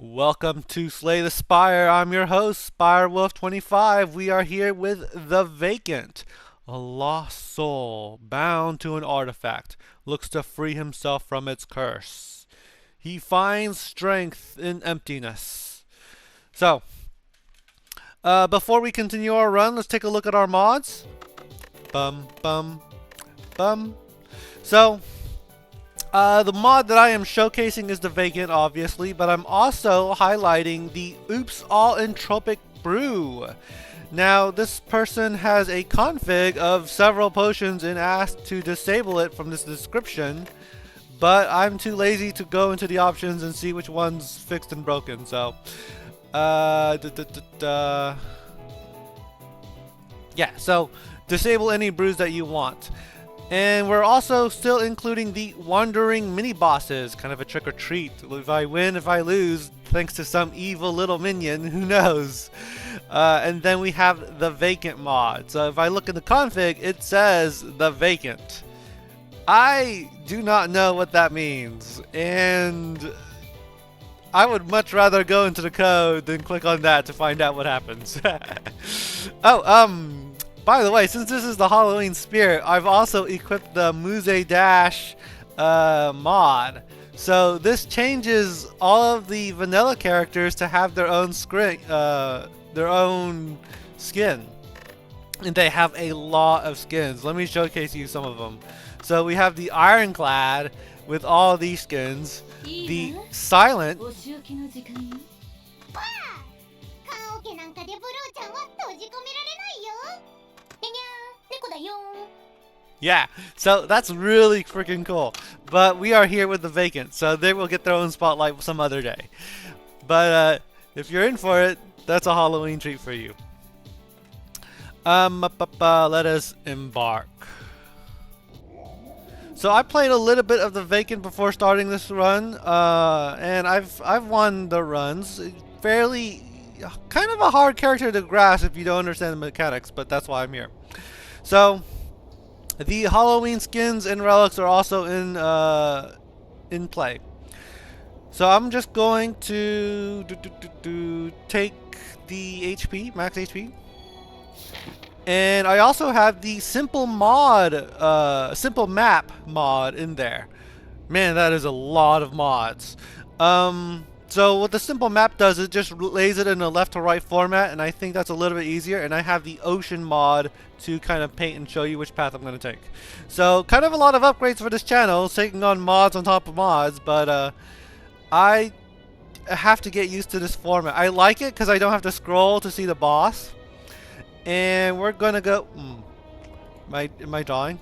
Welcome to Slay the Spire. I'm your host, SpireWolf25. We are here with the Vacant, a lost soul bound to an artifact, looks to free himself from its curse. He finds strength in emptiness. So, before we continue our run, let's take a look at our mods. Bum, bum, bum. So, the mod that I am showcasing is the Vacant, obviously, but I'm also highlighting the Oops All Entropic Brew. Now, this person has a config of several potions and asked to disable it from this description, but I'm too lazy to go into the options and see which one's fixed and broken, so... yeah, so disable any brews that you want. And we're also still including the wandering mini-bosses, kind of a trick or treat. If I win, if I lose, thanks to some evil little minion, who knows? And then we have the Vacant mod. So if I look in the config, it says the Vacant. I do not know what that means, and I would much rather go into the code than click on that to find out what happens. By the way, since this is the Halloween spirit, I've also equipped the Muse Dash mod. So this changes all of the vanilla characters to have their own skin. And they have a lot of skins. Let me showcase you some of them. So we have the Ironclad with all these skins. The Silent. Yeah, so that's really freaking cool. But we are here with the Vacant, so they will get their own spotlight some other day. But if you're in for it, that's a Halloween treat for you. Let us embark. So I played a little bit of the Vacant before starting this run, and I've won the runs. Fairly, kind of a hard character to grasp if you don't understand the mechanics, but that's why I'm here. So, the Halloween skins and relics are also in play. So I'm just going to take the HP, max HP. And I also have the simple map mod in there. Man, that is a lot of mods. So what the simple map does, it just lays it in a left to right format, and I think that's a little bit easier. And I have the ocean mod to kind of paint and show you which path I'm going to take. So kind of a lot of upgrades for this channel, taking on mods on top of mods, but I have to get used to this format. I like it because I don't have to scroll to see the boss. And we're going to go... Am I drawing?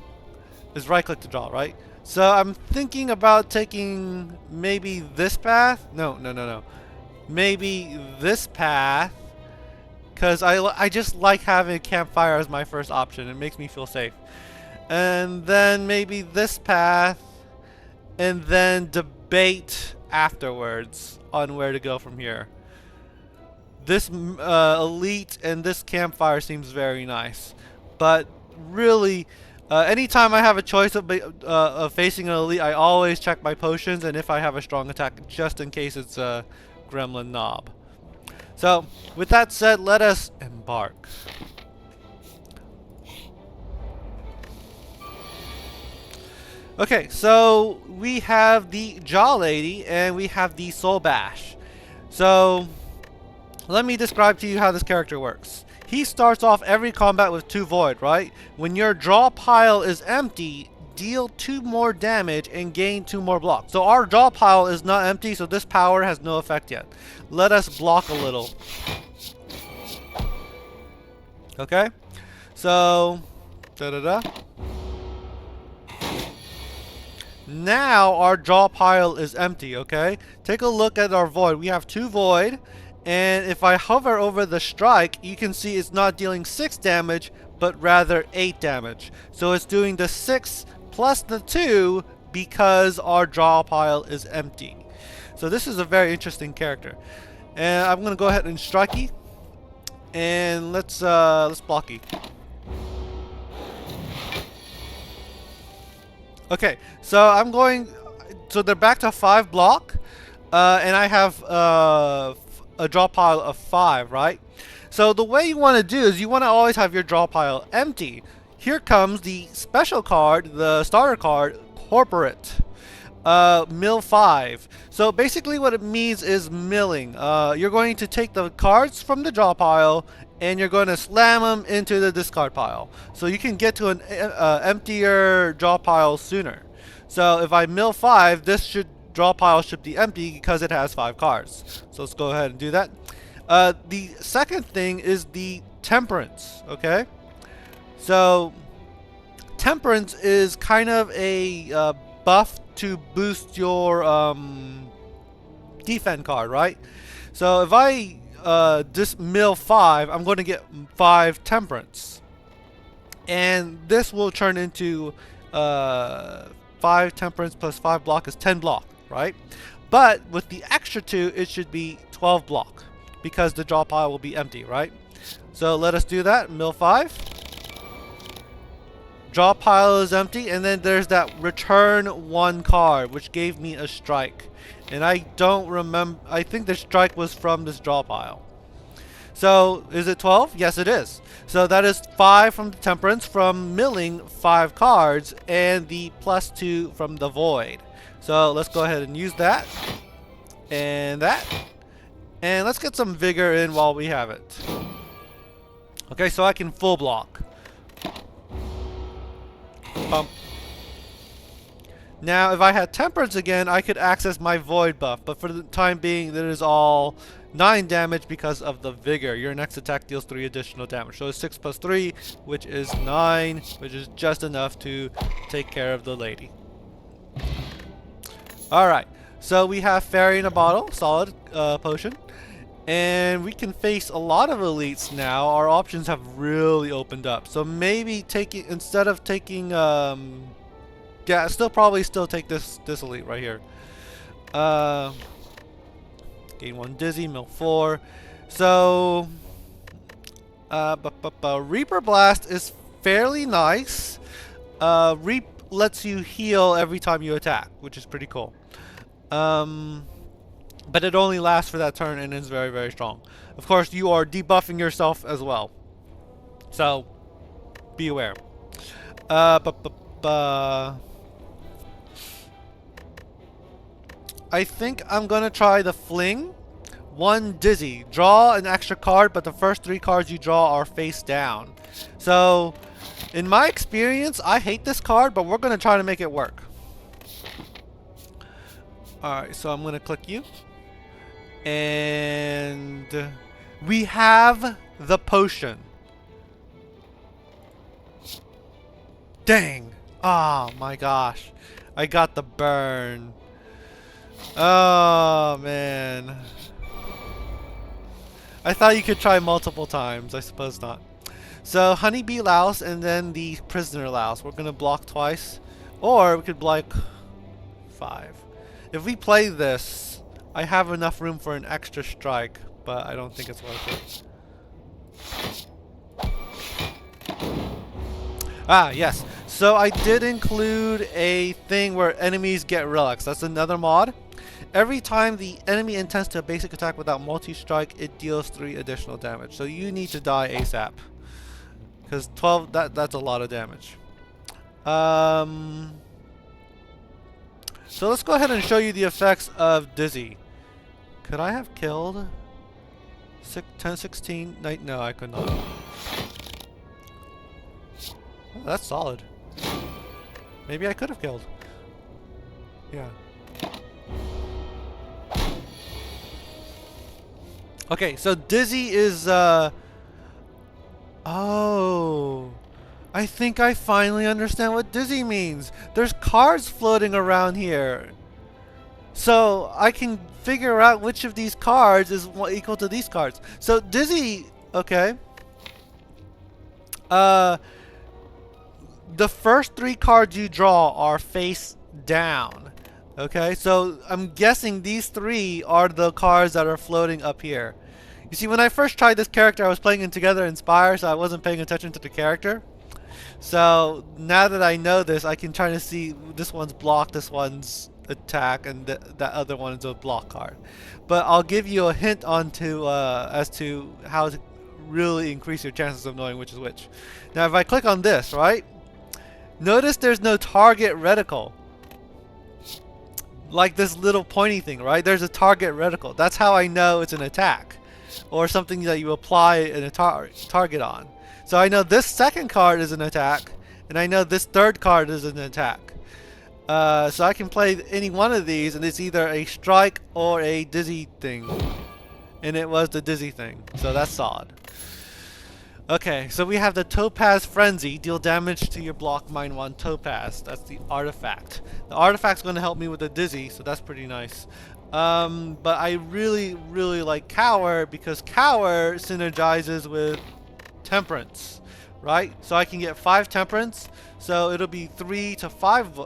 It's right click to draw, right? So I'm thinking about taking maybe this path. No. Maybe this path, because I just like having a campfire as my first option. It makes me feel safe. And then maybe this path, and then debate afterwards on where to go from here. This elite and this campfire seems very nice, but really... anytime I have a choice of facing an elite, I always check my potions and if I have a strong attack, just in case it's a gremlin knob. So, with that said, let us embark. Okay, so we have the Jaw Lady and we have the Soul Bash. So, let me describe to you how this character works. He starts off every combat with 2 void, right? When your draw pile is empty, deal 2 more damage and gain 2 more blocks. So our draw pile is not empty, so this power has no effect yet. Let us block a little. Okay? So, now our draw pile is empty, okay? Take a look at our void. We have 2 void. And if I hover over the strike, you can see it's not dealing 6 damage, but rather 8 damage. So it's doing the 6 plus the 2 because our draw pile is empty. So this is a very interesting character. And I'm going to go ahead and strike you. And let's block you. Okay, so I'm going... So they're back to 5 block. And I have a draw pile of 5, right? So the way you want to do is you want to always have your draw pile empty. Here comes the special card, the starter card, Corporate. Mill 5. So basically what it means is milling. You're going to take the cards from the draw pile and you're going to slam them into the discard pile. So you can get to an emptier draw pile sooner. So if I mill 5, this draw pile should be empty because it has 5 cards. So let's go ahead and do that. The second thing is the Temperance, okay? So Temperance is kind of a buff to boost your defend card, right? So if I just mill 5, I'm going to get 5 Temperance. And this will turn into 5 Temperance plus 5 block is 10 block, right? But with the extra 2, it should be 12 block because the draw pile will be empty, right? So let us do that. Mill 5. Draw pile is empty, and then there's that return 1 card, which gave me a strike. And I don't remember, I think the strike was from this draw pile. So, is it 12? Yes, it is. So that is 5 from the Temperance from milling 5 cards, and the +2 from the Void. So let's go ahead and use that. And that. And let's get some Vigor in while we have it. Okay, so I can full block. Now, if I had Temperance again, I could access my Void buff, but for the time being, that is all 9 damage because of the Vigor. Your next attack deals 3 additional damage. So it's 6 plus 3, which is 9, which is just enough to take care of the lady. Alright, so we have Fairy in a Bottle, solid potion. And we can face a lot of elites now. Our options have really opened up. So maybe taking, instead of taking, yeah, probably still take this elite right here. Gain 1 dizzy, mill 4. So, Reaper Blast is fairly nice. Reap lets you heal every time you attack, which is pretty cool. But it only lasts for that turn and is very, very strong. Of course, you are debuffing yourself as well. So, be aware. I think I'm going to try the Fling. 1 dizzy. Draw an extra card, but the first 3 cards you draw are face down. So, in my experience, I hate this card, but we're going to try to make it work. Alright, so I'm going to click you. And we have the potion. Dang. Oh my gosh. I got the burn. Oh man. I thought you could try multiple times. I suppose not. So Honeybee Louse and then the Prisoner Louse. We're going to block twice. Or we could block 5. If we play this, I have enough room for an extra strike, but I don't think it's worth it. Ah, yes. So I did include a thing where enemies get relics. That's another mod. Every time the enemy intends to a basic attack without multi-strike, it deals 3 additional damage. So you need to die ASAP. Because 12, that's a lot of damage. So let's go ahead and show you the effects of Dizzy. Could I have killed 10, 16? No, I could not. Oh, that's solid. Maybe I could have killed. Yeah. Okay, so Dizzy is, oh. I think I finally understand what Dizzy means. There's cards floating around here. So I can figure out which of these cards is equal to these cards. So Dizzy, okay. The first 3 cards you draw are face down. Okay, so I'm guessing these 3 are the cards that are floating up here. You see, when I first tried this character, I was playing it together in Spire, so I wasn't paying attention to the character. So now that I know this, I can try to see this one's blocked, this one's attack, and that other one is a block card. But I'll give you a hint as to how to really increase your chances of knowing which is which. Now, if I click on this, right? Notice there's no target reticle. Like this little pointy thing, right? There's a target reticle. That's how I know it's an attack, or something that you apply a target on. So I know this second card is an attack, and I know this third card is an attack. So I can play any one of these, and it's either a strike or a dizzy thing. And it was the dizzy thing, so that's solid. Okay, so we have the Topaz Frenzy. Deal damage to your block, mine 1 Topaz. That's the artifact. The artifact's going to help me with the dizzy, so that's pretty nice. But I really like Cower, because Cower synergizes with Temperance, right? So I can get 5 Temperance, so it'll be 3 to 5,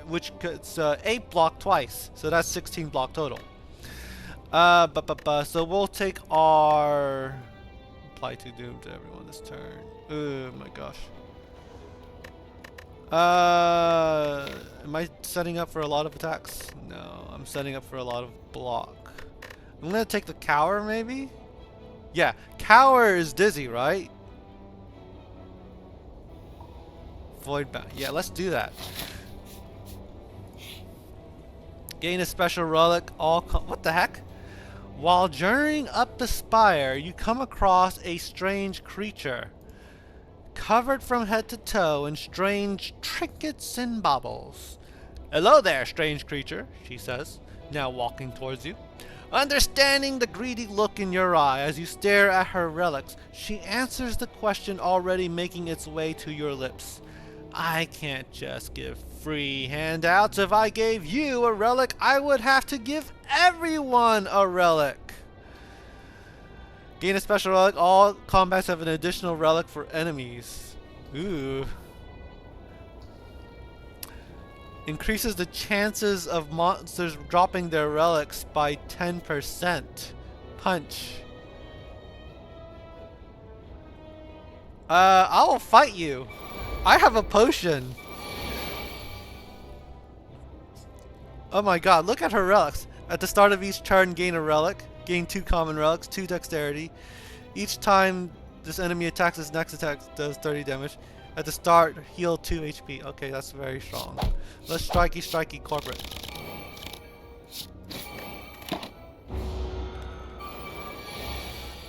which gets 8 block twice, so that's 16 block total. So we'll take our apply 2 doom to everyone this turn. Oh my gosh. Am I setting up for a lot of attacks? No, I'm setting up for a lot of block. I'm gonna take the Cower, maybe? Yeah, Cower is dizzy, right? Void bound. Yeah, let's do that. Gain a special relic. What the heck? While journeying up the spire, you come across a strange creature, covered from head to toe in strange trinkets and baubles. Hello there, strange creature, she says, now walking towards you. Understanding the greedy look in your eye as you stare at her relics, she answers the question already making its way to your lips. I can't just give free handouts. If I gave you a relic, I would have to give everyone a relic. Gain a special relic. All combats have an additional relic for enemies. Ooh. Increases the chances of monsters dropping their relics by 10%. Punch. I will fight you. I have a potion. Oh my god, look at her relics. At the start of each turn, gain a relic. Gain 2 common relics, 2 dexterity. Each time this enemy attacks, this next attack does 30 damage. At the start, heal 2 HP. Okay, that's very strong. Let's strikey corporate.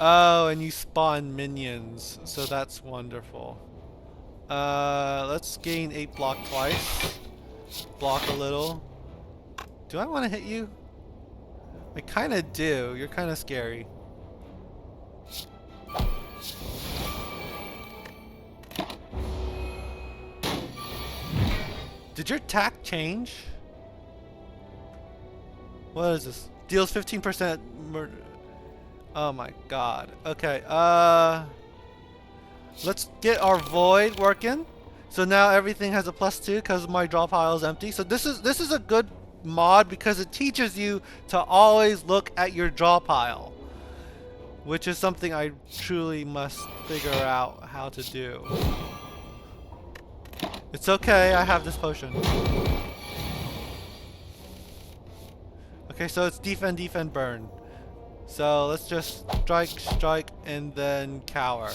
Oh, and you spawn minions, so that's wonderful. Let's gain 8 block twice. Block a little. Do I want to hit you? I kind of do. You're kind of scary. Did your attack change? What is this? Deals 15% murder. Oh my god. Okay, let's get our void working. So now everything has a +2 because my draw pile is empty. So this is a good mod because it teaches you to always look at your draw pile, which is something I truly must figure out how to do. It's okay, I have this potion. Okay, so it's defend, burn. So let's just strike, and then cower.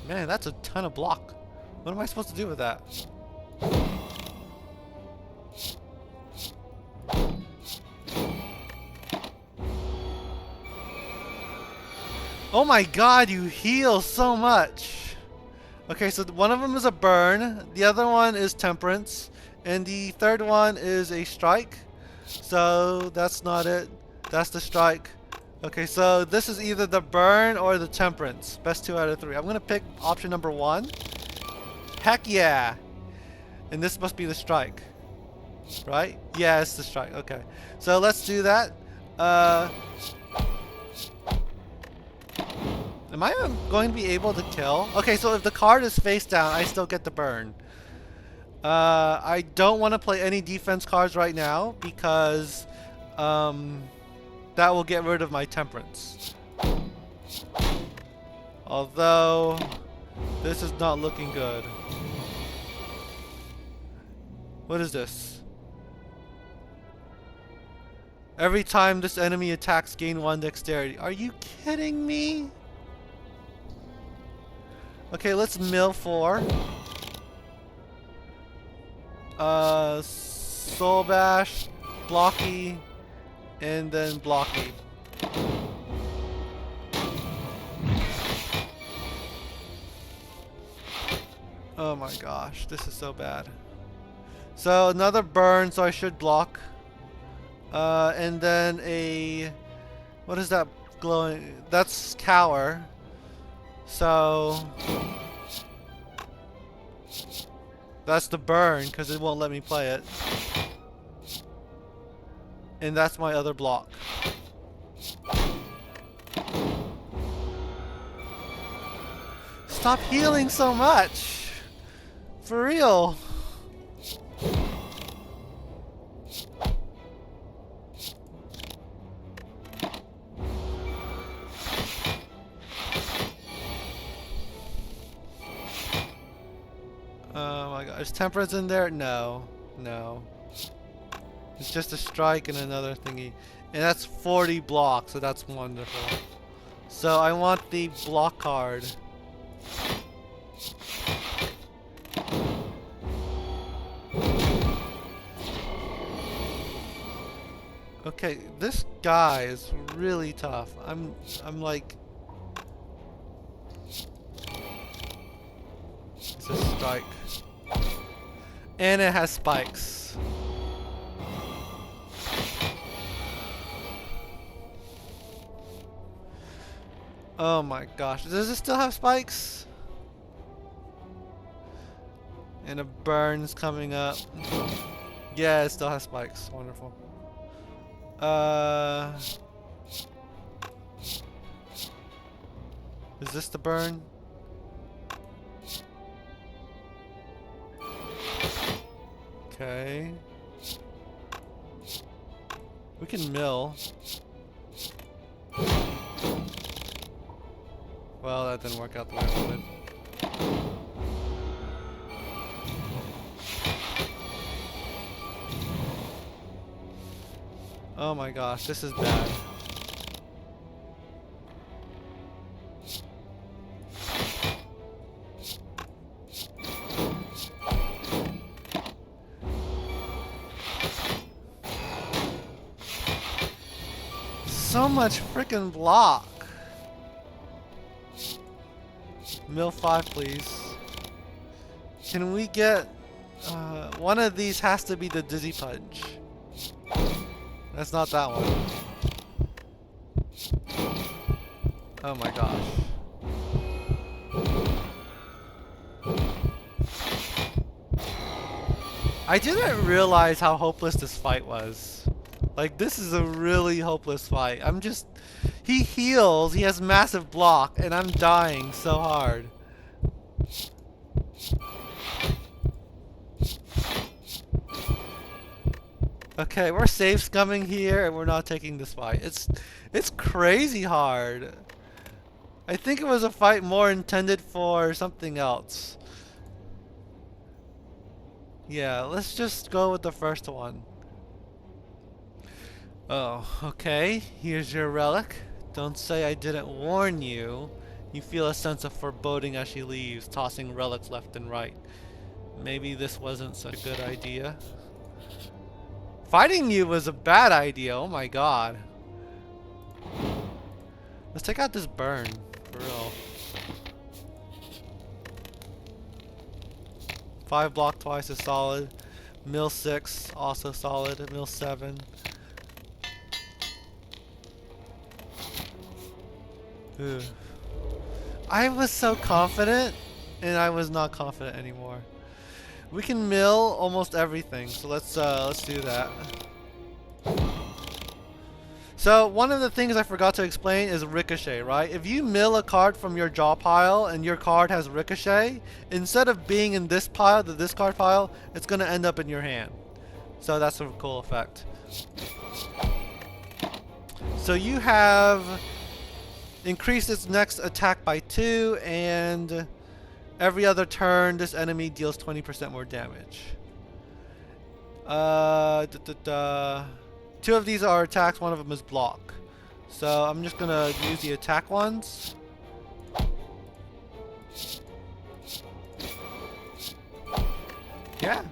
Man, that's a ton of block. What am I supposed to do with that? Oh my god, you heal so much! Okay, so one of them is a burn, the other one is temperance, and the third one is a strike. So that's not it. That's the strike. Okay, so this is either the burn or the temperance. Best 2 out of 3. I'm gonna pick option number 1. Heck yeah! And this must be the strike. Right? Yeah, it's the strike. Okay. So let's do that. Am I going to be able to kill? Okay, so if the card is face down, I still get the burn. I don't want to play any defense cards right now because that will get rid of my temperance. Although This is not looking good. What is this? Every time this enemy attacks, gain 1 dexterity. Are you kidding me? Okay, let's mill 4. Soul Bash, Blocky, and then Blocky. Oh my gosh, this is so bad. So another burn, so I should block. And then a... What is that glowing? That's Cower. So... That's the burn, because it won't let me play it. And that's my other block. Stop healing so much! For real! Oh my god, is Temperance in there? No. No. It's just a strike and another thingy. And that's 40 blocks, so that's wonderful. So I want the block card. Okay, this guy is really tough. I'm like... It's a strike. And it has spikes. Oh my gosh. Does it still have spikes? And a burn's coming up. Yeah, it still has spikes. Wonderful. Is this the burn? Okay. We can mill. Well, that didn't work out the way I wanted. Oh my gosh, this is bad. So much freaking block. Mill 5, please. Can we get... one of these has to be the Dizzy Punch. That's not that one. Oh my gosh. I didn't realize how hopeless this fight was. Like, this is a really hopeless fight. I'm just... He heals, he has massive block, and I'm dying so hard. Okay, we're safe scumming here, and we're not taking this fight. It's crazy hard. I think it was a fight more intended for something else. Yeah, let's just go with the first one. Oh, okay. Here's your relic. Don't say I didn't warn you. You feel a sense of foreboding as she leaves, tossing relics left and right. Maybe this wasn't such a good idea. Fighting you was a bad idea. Oh my god. Let's take out this burn. For real. 5 block twice is solid. Mill 6 also solid. Mill 7. Ugh. I was so confident, and I was not confident anymore. We can mill almost everything, so let's do that. So one of the things I forgot to explain is ricochet, right? If you mill a card from your draw pile and your card has ricochet, instead of being in this pile, the discard pile, it's gonna end up in your hand. So that's a cool effect. So you have increased its next attack by 2 and Every other turn, this enemy deals 20% more damage. Two of these are attacks, one of them is block. So I'm just gonna use the attack ones. Yeah.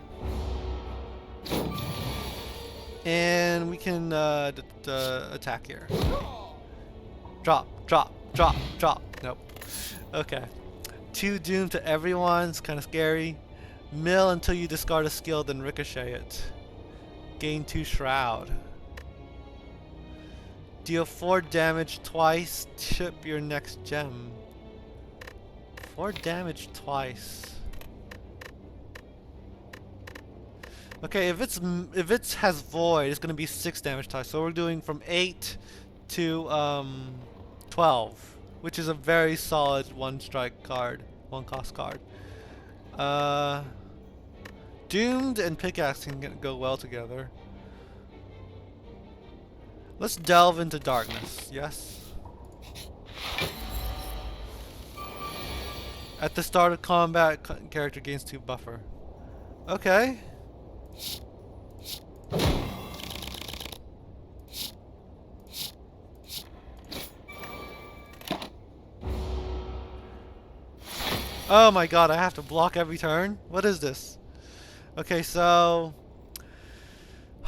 And we can attack here. Drop, drop, drop, drop. Nope. Okay. 2 doom to everyone. It's kind of scary. Mill until you discard a skill, then ricochet it. Gain 2 shroud. Deal 4 damage twice. Chip your next gem. 4 damage twice. Okay, if it has void, it's gonna be 6 damage twice. So we're doing from 8 to 12, which is a very solid 1-strike card, 1-cost card. Doomed and pickaxe can go well together. Let's delve into darkness. Yes. At the start of combat, character gains 2 buffer. Okay. Oh my god, I have to block every turn? What is this? Okay, so...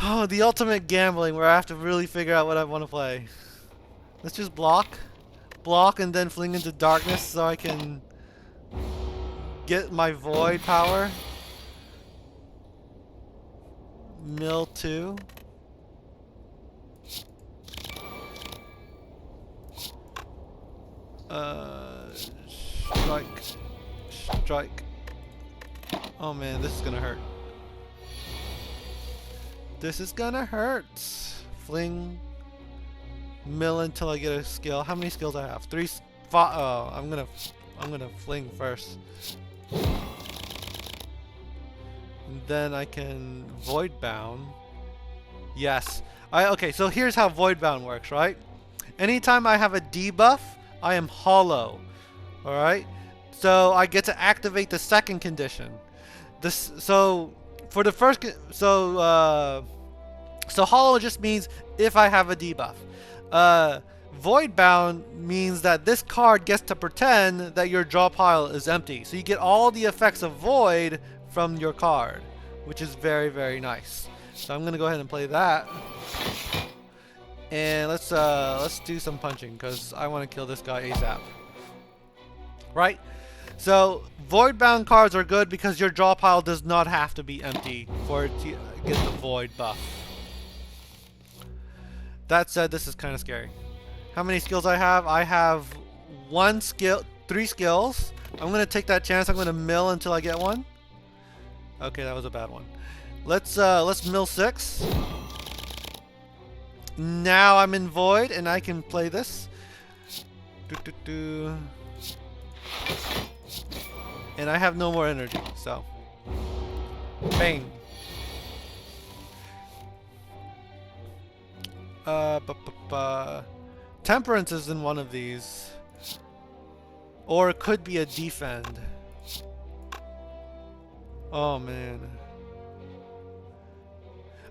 Oh, the ultimate gambling where I have to really figure out what I want to play. Let's just block. Block and then fling into darkness so I can get my void power. Mill 2. Strike. Strike. Oh man, this is gonna hurt. This is gonna hurt. Fling. Mill until I get a skill. How many skills I have? 3. Oh, I'm gonna fling first. And then I can void bound. Yes. Okay, so here's how void bound works, right? Anytime I have a debuff, I am hollow. Alright? So I get to activate the second condition. So for the first so hollow just means if I have a debuff. Void bound means that this card gets to pretend that your draw pile is empty. So you get all the effects of void from your card, which is very, very nice. So I'm gonna go ahead and play that. And let's do some punching because I want to kill this guy ASAP. Right? So void bound cards are good because your draw pile does not have to be empty for it to get the void buff. That said, this is kind of scary. How many skills I have? I have 1 skill, 3 skills. I'm gonna take that chance. I'm gonna mill until I get one. Okay, that was a bad one. Let's mill 6. Now I'm in void and I can play this. And I have no more energy, so bang. Temperance is in one of these, or it could be a defend. Oh man,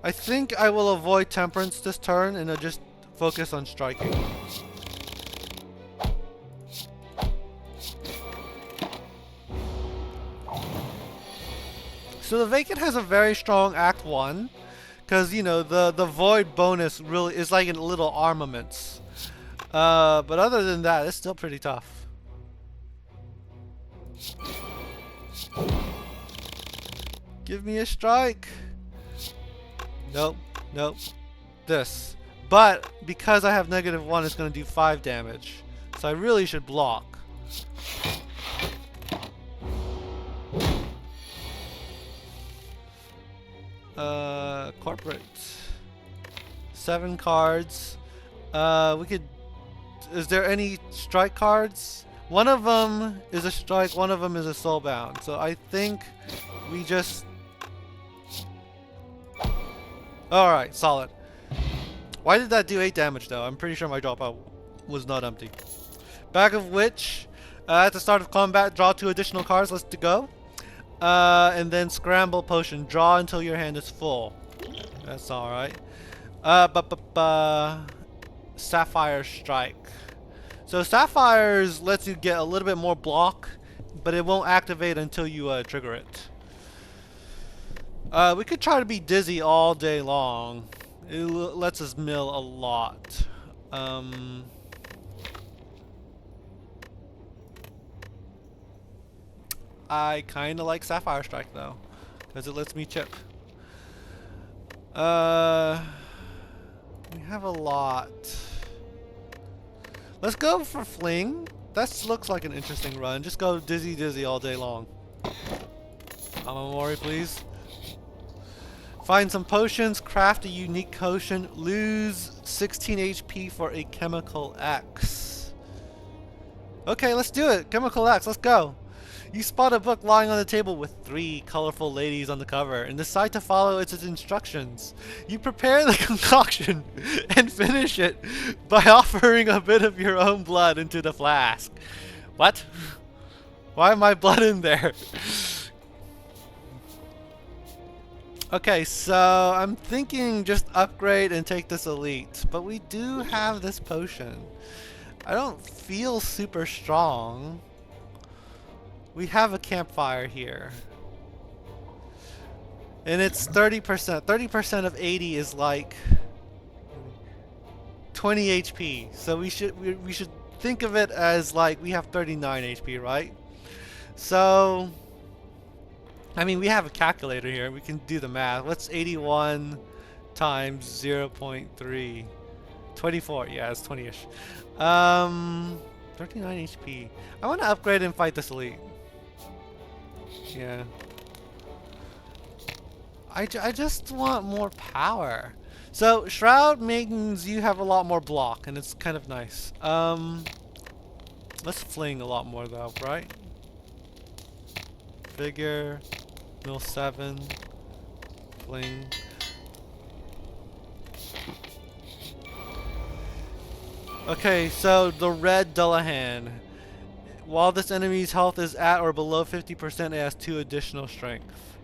I think I will avoid temperance this turn and I'll just focus on striking. So the Vacant has a very strong Act 1, because you know the void bonus really is like in little armaments. But other than that, it's still pretty tough. Give me a strike. Nope, nope. This. But because I have -1, it's going to do 5 damage. So I really should block. Corporate. 7 cards. We could... Is there any strike cards? One of them is a strike, one of them is a soulbound. So I think we just... Alright, solid. Why did that do 8 damage though? I'm pretty sure my dropout was not empty. Back of which, At the start of combat, draw 2 additional cards. Let's go. And then scramble potion. Draw until your hand is full. That's alright. Sapphire Strike. So Sapphires lets you get a little bit more block, but it won't activate until you trigger it. We could try to be dizzy all day long. It lets us mill a lot. I kind of like Sapphire Strike though, because it lets me chip. We have a lot. Let's go for Fling. That looks like an interesting run. Just go dizzy all day long. Amamori, please. Find some potions, craft a unique potion, lose 16 HP for a chemical X. Okay, let's do it. Chemical X, let's go. You spot a book lying on the table with 3 colorful ladies on the cover and decide to follow its instructions. You prepare the concoction and finish it by offering a bit of your own blood into the flask. What? Why am I blood in there? Okay, so I'm thinking just upgrade and take this elite, but we do have this potion. I don't feel super strong. We have a campfire here. And it's 30%. 30% of 80 is like 20 HP. So we should think of it as like we have 39 HP, right? So I mean, we have a calculator here. We can do the math. What's 81 times 0.3? 24. Yeah, it's 20-ish. 39 HP. I want to upgrade and fight this elite. Yeah. I just want more power. So, Shroud means you have a lot more block, and it's kind of nice. Let's fling a lot more, though, right? Figure. Mill 7. Fling. Okay, so the red Dullahan. While this enemy's health is at or below 50%, it has 2 additional strength.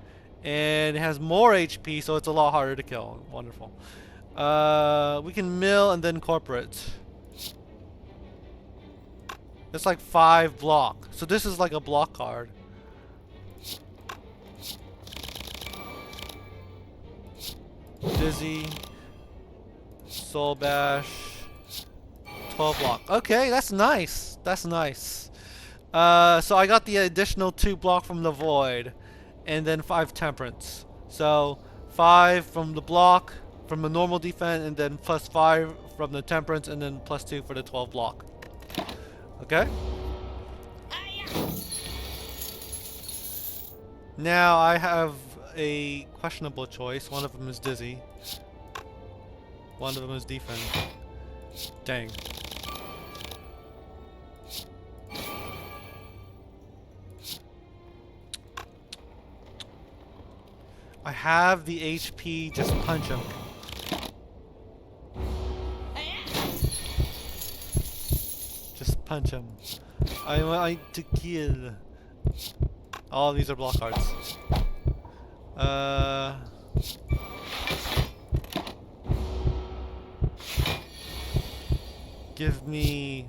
And it has more HP, so it's a lot harder to kill. Wonderful. We can mill and then corporate. It's like 5 block. So this is like a block card. Dizzy. Soul Bash. 12 block. Okay, that's nice. That's nice. So I got the additional 2 block from the void, and then 5 temperance. So 5 from the block, from the normal defense, and then plus 5 from the temperance, and then plus 2 for the 12 block. Okay. Now I have a questionable choice. One of them is dizzy. One of them is defense. Dang. I have the HP, just punch him. Just punch him. I want to kill. All of these are block cards. Give me...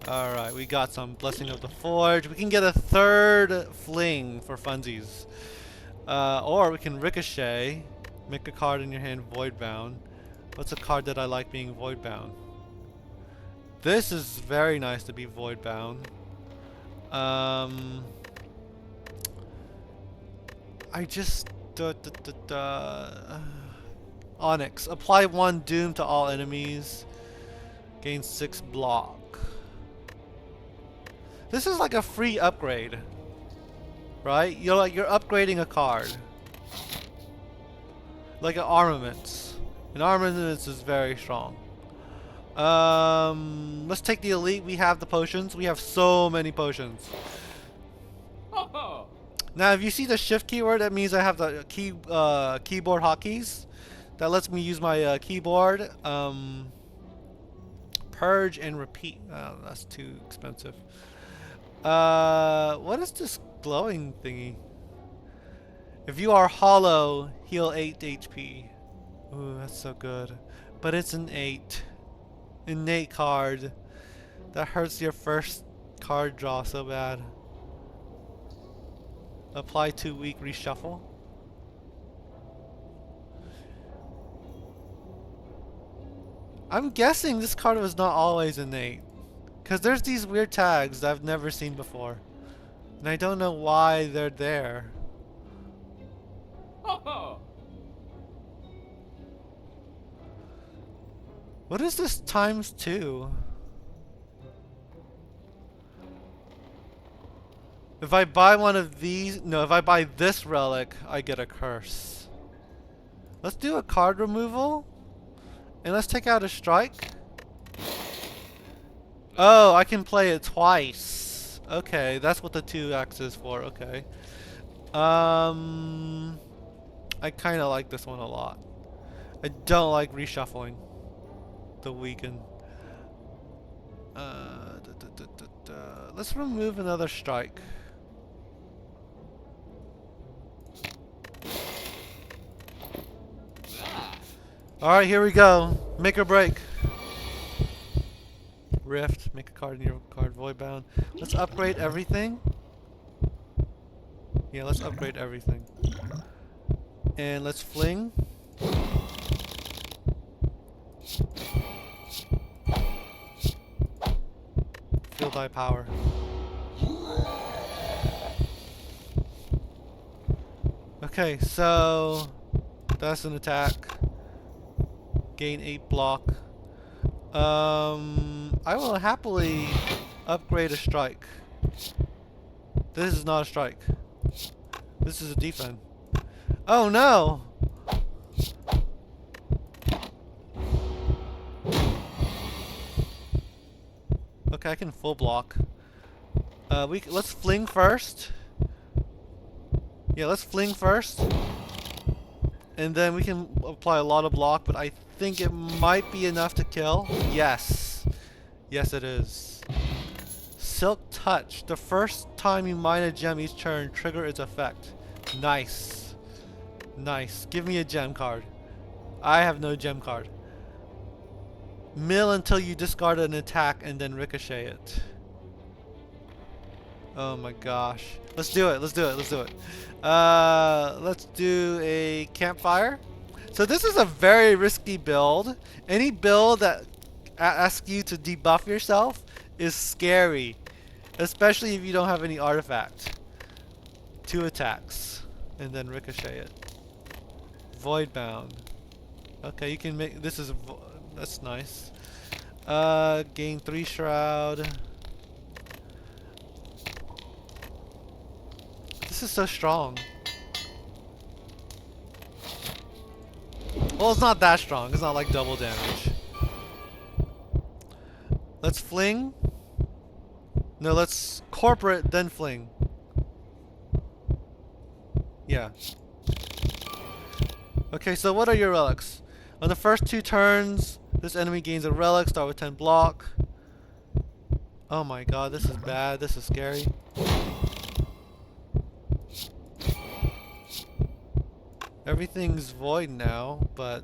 Alright, we got some Blessing of the Forge. We can get a 3rd fling for funsies. Or we can ricochet. Make a card in your hand void bound. What's a card that I like being void bound? This is very nice to be void bound. I just... Onyx. Apply 1 doom to all enemies. Gain 6 block. This is like a free upgrade, right? You're upgrading a card, like an armaments. And armaments is very strong. Let's take the elite. We have the potions. We have so many potions. Now, if you see the shift keyword, that means I have the keyboard hotkeys. That lets me use my keyboard. Purge and repeat. Oh, that's too expensive. What is this glowing thingy? If you are hollow, heal 8 HP. Ooh, that's so good. But it's an 8. Innate card. That hurts your first card draw so bad. Apply 2 week reshuffle. I'm guessing this card was not always innate. Because there's these weird tags that I've never seen before. And I don't know why they're there. What is this ×2? If I buy one of these, no, if I buy this relic, I get a curse. Let's do a card removal. And let's take out a strike. Oh, I can play it twice. Okay, that's what the 2x is for, okay. I kind of like this one a lot. I don't like reshuffling the weaken. Let's remove another strike. Alright, here we go. Make or break. Rift, make a card in your card void bound. Let's upgrade everything. Yeah, let's upgrade everything. And let's fling. Feel thy power. Okay, so that's an attack. Gain 8 block. I will happily upgrade a strike. This is not a strike. This is a defend. Oh no! Okay, I can full block. Let's fling first. Yeah, let's fling first. And then we can apply a lot of block, but I think it might be enough to kill. Yes. Yes, it is. Silk Touch. The first time you mine a gem each turn, trigger its effect. Nice. Nice. Give me a gem card. I have no gem card. Mill until you discard an attack and then ricochet it. Oh my gosh. Let's do it. Let's do it. Let's do it. Let's do a campfire. So this is a very risky build. Any build that asks you to debuff yourself is scary. Especially if you don't have any artifact. 2 attacks. And then ricochet it. Void bound. Okay, you can make... This is... That's nice. Gain 3 shroud. This is so strong. Well, it's not that strong. It's not like double damage. Let's fling. No, let's corporate, then fling. Yeah. Okay, so what are your relics? On the first 2 turns, this enemy gains a relic. Start with 10 block. Oh my god, this is bad. This is scary. Everything's void now, but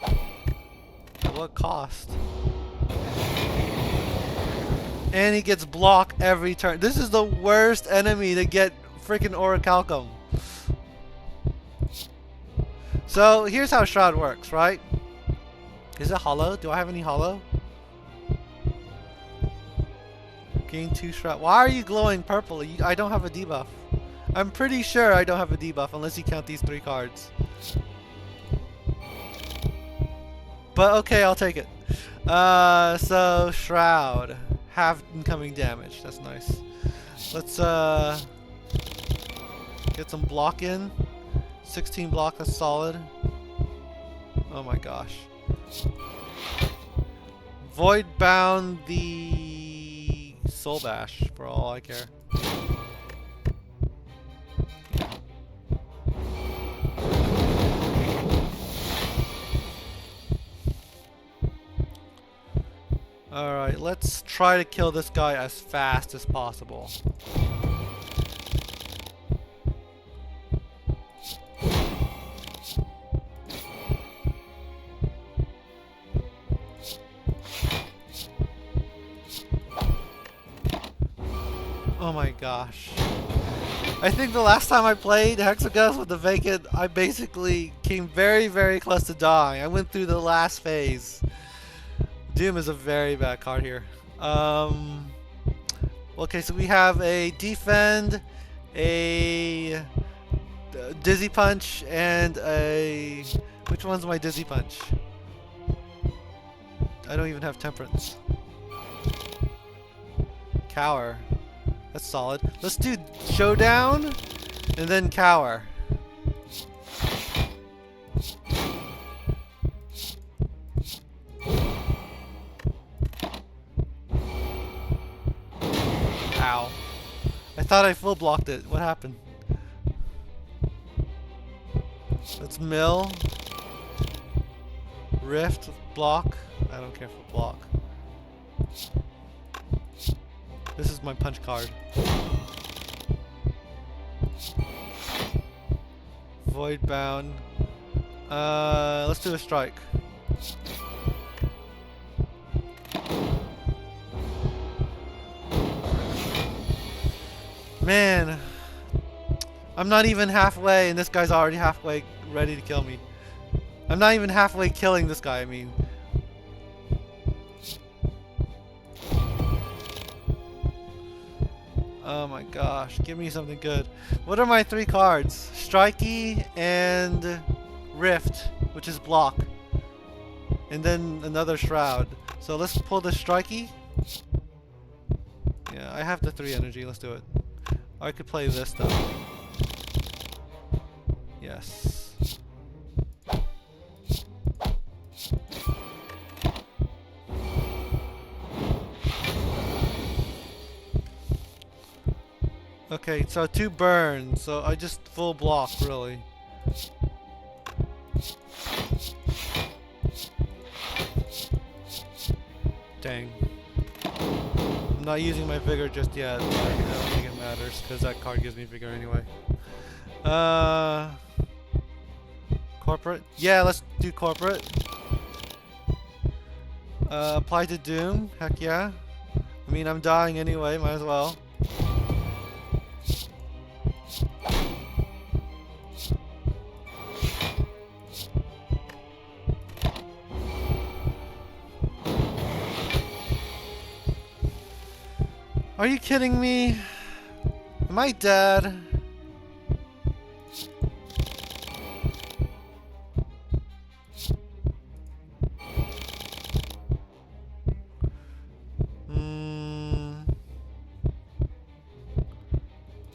at what cost? And he gets blocked every turn. This is the worst enemy to get freaking Orichalcum. So here's how Shroud works, right? Is it hollow? Do I have any hollow? Gain 2 Shroud. Why are you glowing purple? I don't have a debuff. I'm pretty sure I don't have a debuff unless you count these 3 cards. But okay, I'll take it. So Shroud. Half incoming damage. That's nice. Let's get some block in. 16 block, that's solid. Oh my gosh. Void bound the Soul Bash for all I care. Alright, let's try to kill this guy as fast as possible. Oh my gosh. I think the last time I played Hexagons with the Vacant, I basically came very, very close to dying. I went through the last phase. Doom is a very bad card here. Okay, so we have a Defend, a Dizzy Punch, and a... Which one's my Dizzy Punch? I don't even have Temperance. Cower. That's solid. Let's do Showdown and then Cower. Ow. I thought I full blocked it. What happened? Let's mill. Rift. Block. I don't care for block. This is my punch card. Void bound. Let's do a strike. Man, I'm not even halfway and this guy's already halfway ready to kill me. I'm not even halfway killing this guy, I mean. Oh my gosh, give me something good. What are my 3 cards? Strikey and Rift, which is block. And then another Shroud. So let's pull the Strikey. Yeah, I have the 3 energy, let's do it. Or I could play this though. Yes. Okay, so 2 burns, so I just full block, really. Dang. I'm not using my vigor just yet, but I don't think it matters, because that card gives me vigor anyway. Corporate? Yeah, let's do corporate. Apply to Doom? Heck yeah. I mean, I'm dying anyway, might as well. Are you kidding me? Am I dead?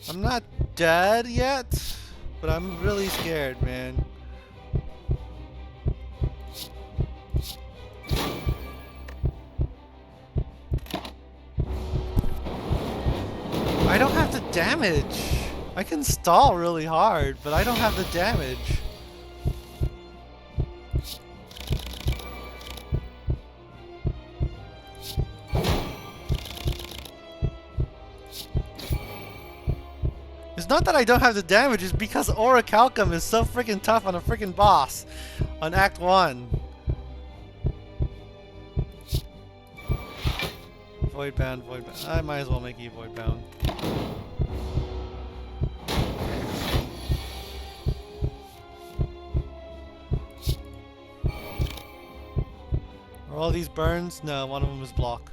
I'm not dead yet, but I'm really scared, man. I don't have the damage. I can stall really hard, but I don't have the damage. It's not that I don't have the damage, it's because Orichalcum is so freaking tough on a freaking boss on Act 1. Void bound, void bound. I might as well make you void bound. Are all these burns? No, one of them is block.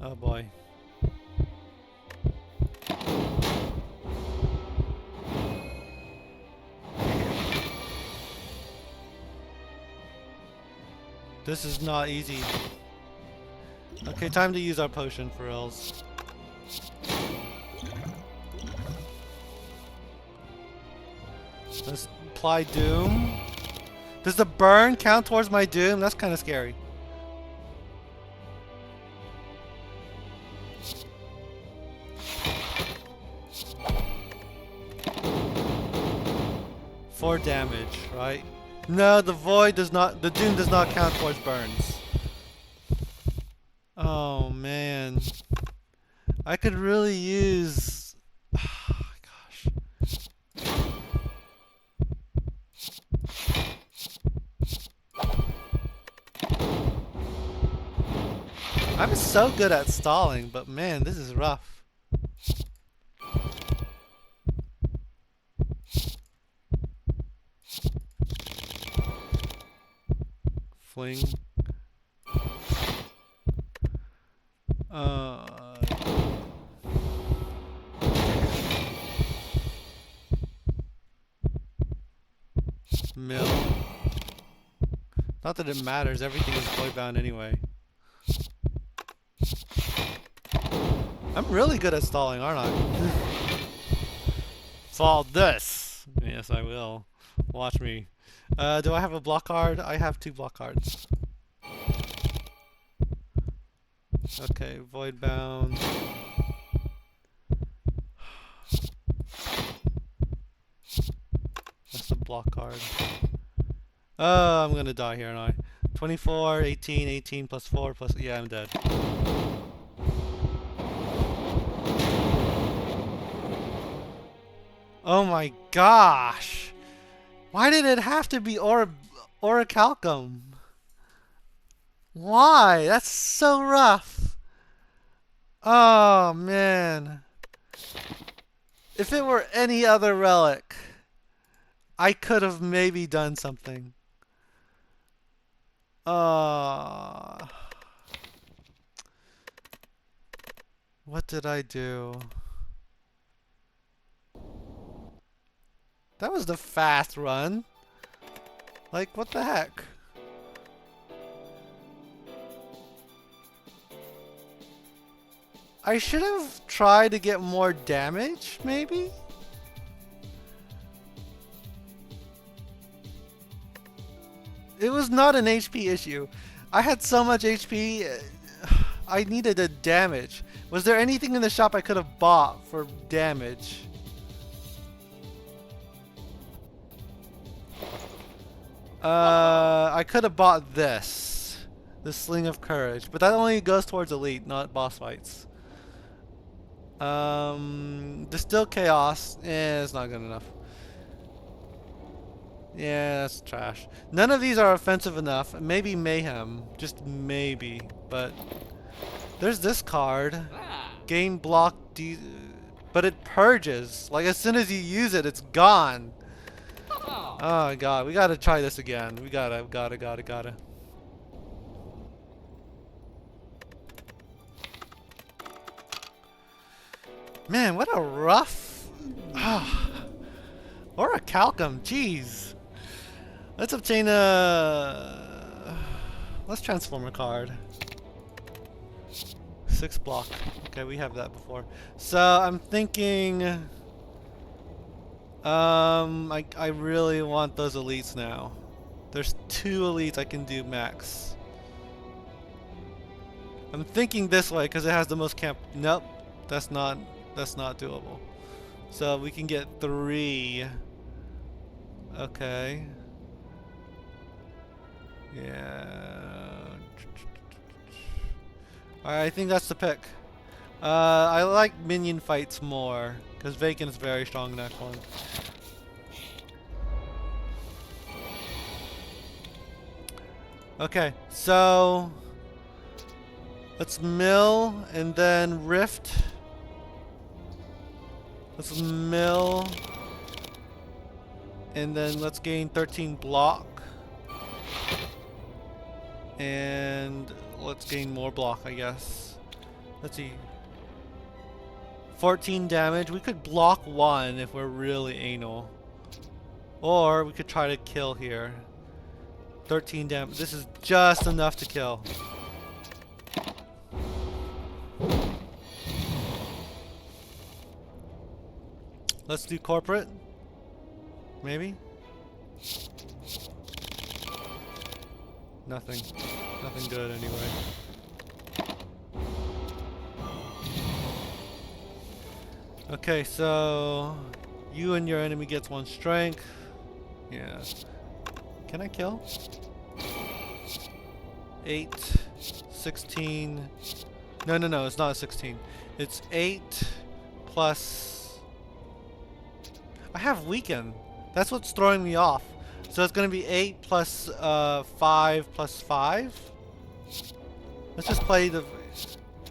Oh boy. This is not easy. Okay, time to use our potion for else. Let's apply Doom. Does the burn count towards my Doom? That's kind of scary. 4 damage, right? No, the void does not, the doom does not count towards burns. Oh man. I could really use... Oh, gosh. I'm so good at stalling, but man, this is rough. Fling. Mill. Not that it matters, everything is void bound anyway. I'm really good at stalling, aren't I? Stall this! Yes, I will. Watch me. Do I have a block card? I have 2 block cards. Okay, void bound. That's the block card. Oh, I'm gonna die here, aren't I? 24, 18, 18 plus 4 plus... Yeah, I'm dead. Oh my gosh! Why did it have to be Orichalcum? Why? That's so rough. Oh man. If it were any other relic, I could have maybe done something. What did I do? That was the fast run. Like, what the heck? I should have tried to get more damage, maybe? It was not an HP issue. I had so much HP, I needed a damage. Was there anything in the shop I could have bought for damage? I could have bought this. The Sling of Courage. But that only goes towards Elite, not boss fights. Distill Chaos. Eh, it's not good enough. Yeah, that's trash. None of these are offensive enough. Maybe Mayhem. Just maybe. But there's this card. Gain block but it purges. Like as soon as you use it, it's gone. Oh god, we gotta try this again. We gotta. Man, what a rough... Orichalcum, jeez. Let's obtain a... Let's transform a card. 6 block. Okay, we have that before. So, I'm thinking... I really want those elites now. There's 2 elites I can do max. I'm thinking this way because it has the most camp... Nope, that's not doable. So we can get 3. Okay. Yeah. Alright, I think that's the pick. I like minion fights more because Vacant is very strong in that one. Okay, so let's mill and then rift. Let's mill and then let's gain 13 block and let's gain more block, I guess. Let's see, 14 damage. We could block 1 if we're really anal, or we could try to kill here. 13 damage. This is just enough to kill. Let's do corporate. Maybe? Nothing. Nothing good anyway. Okay, so you and your enemy gets 1 strength. Yeah. Can I kill? 8, 16. No, no, no, it's not a 16. It's 8 plus... I have weaken. That's what's throwing me off. So it's going to be 8 plus 5 plus 5. Let's just play the...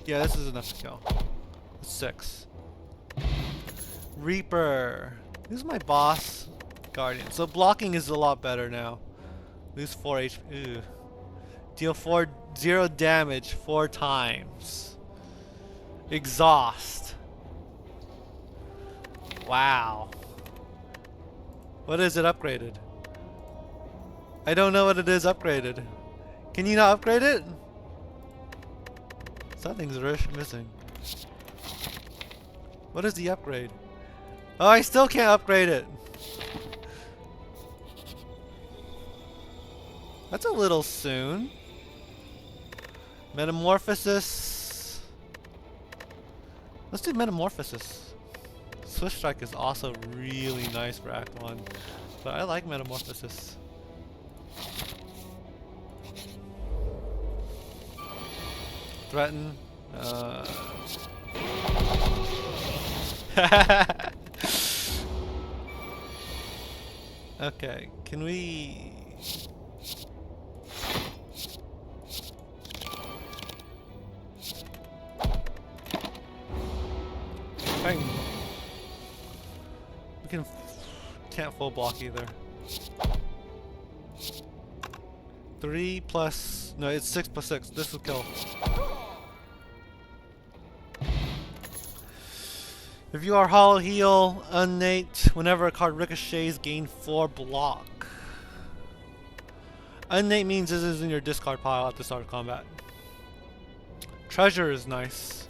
Yeah, this is enough to kill. It's 6. Reaper. Who's my boss? Guardian. So blocking is a lot better now. Lose 4 HP. Ew. Deal 0 damage 4 times. Exhaust. Wow. What is it upgraded? I don't know what it is upgraded. Can you not upgrade it? Something's missing. What is the upgrade? Oh, I still can't upgrade it. That's a little soon. Metamorphosis. Let's do Metamorphosis. Swift Strike is also really nice for Act 1. But I like Metamorphosis. Threaten. Okay, can we... Bang. We can't full block either. 3 plus... No, it's 6 plus 6. This will kill. If you are Hollow Heal, Unnate, whenever a card ricochets, gain 4 block. Unnate means this is in your discard pile at the start of combat. Treasure is nice.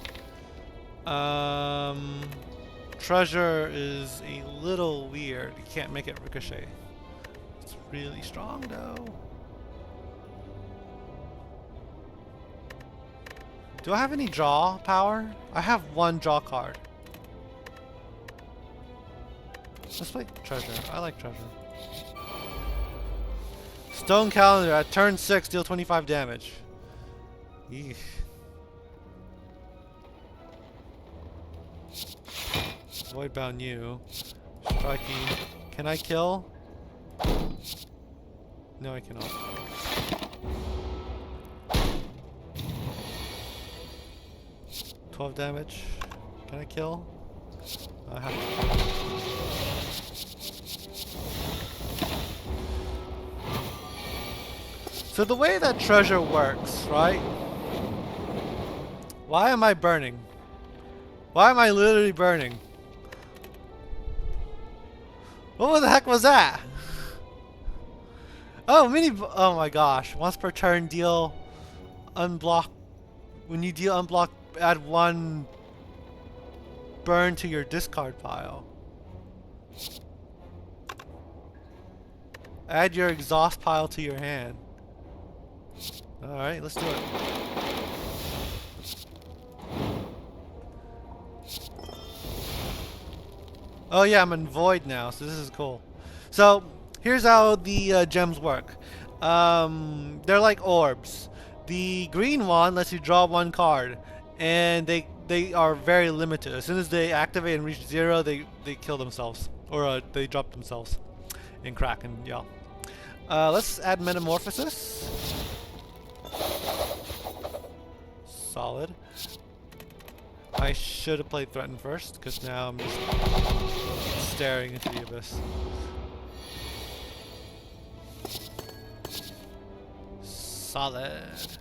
Treasure is a little weird. You can't make it ricochet. It's really strong though. Do I have any draw power? I have 1 draw card. Let's play Treasure. I like Treasure. Stone Calendar at turn 6, deal 25 damage. Eesh. Voidbound you. Striking. Can I kill? No, I cannot. $12 damage. Can I kill? I have to kill. So the way that treasure works, right? Why am I burning? Why am I literally burning? What the heck was that? Oh, oh my gosh. Once per turn, deal unblock. When you deal unblock, add 1 burn to your discard pile. Add your exhaust pile to your hand. Alright, let's do it. Oh yeah, I'm in Void now, so this is cool. So, here's how the gems work. They're like orbs. The green one lets you draw 1 card, and they are very limited. As soon as they activate and reach 0, they kill themselves, or they drop themselves and crack and yell. Let's add Metamorphosis. Solid. I should have played Threaten first, because now I'm just staring into the abyss. Solid.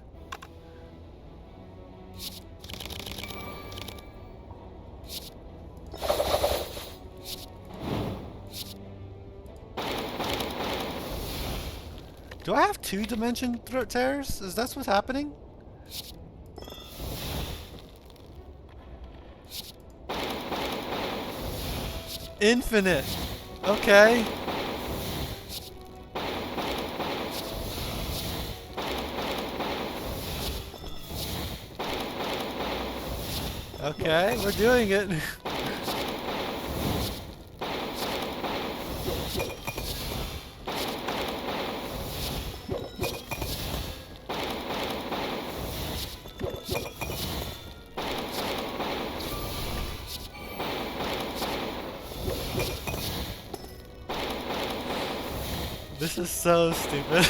Do I have 2-dimension tears? Is that what's happening? Infinite. Okay. Okay, we're doing it. This is so stupid.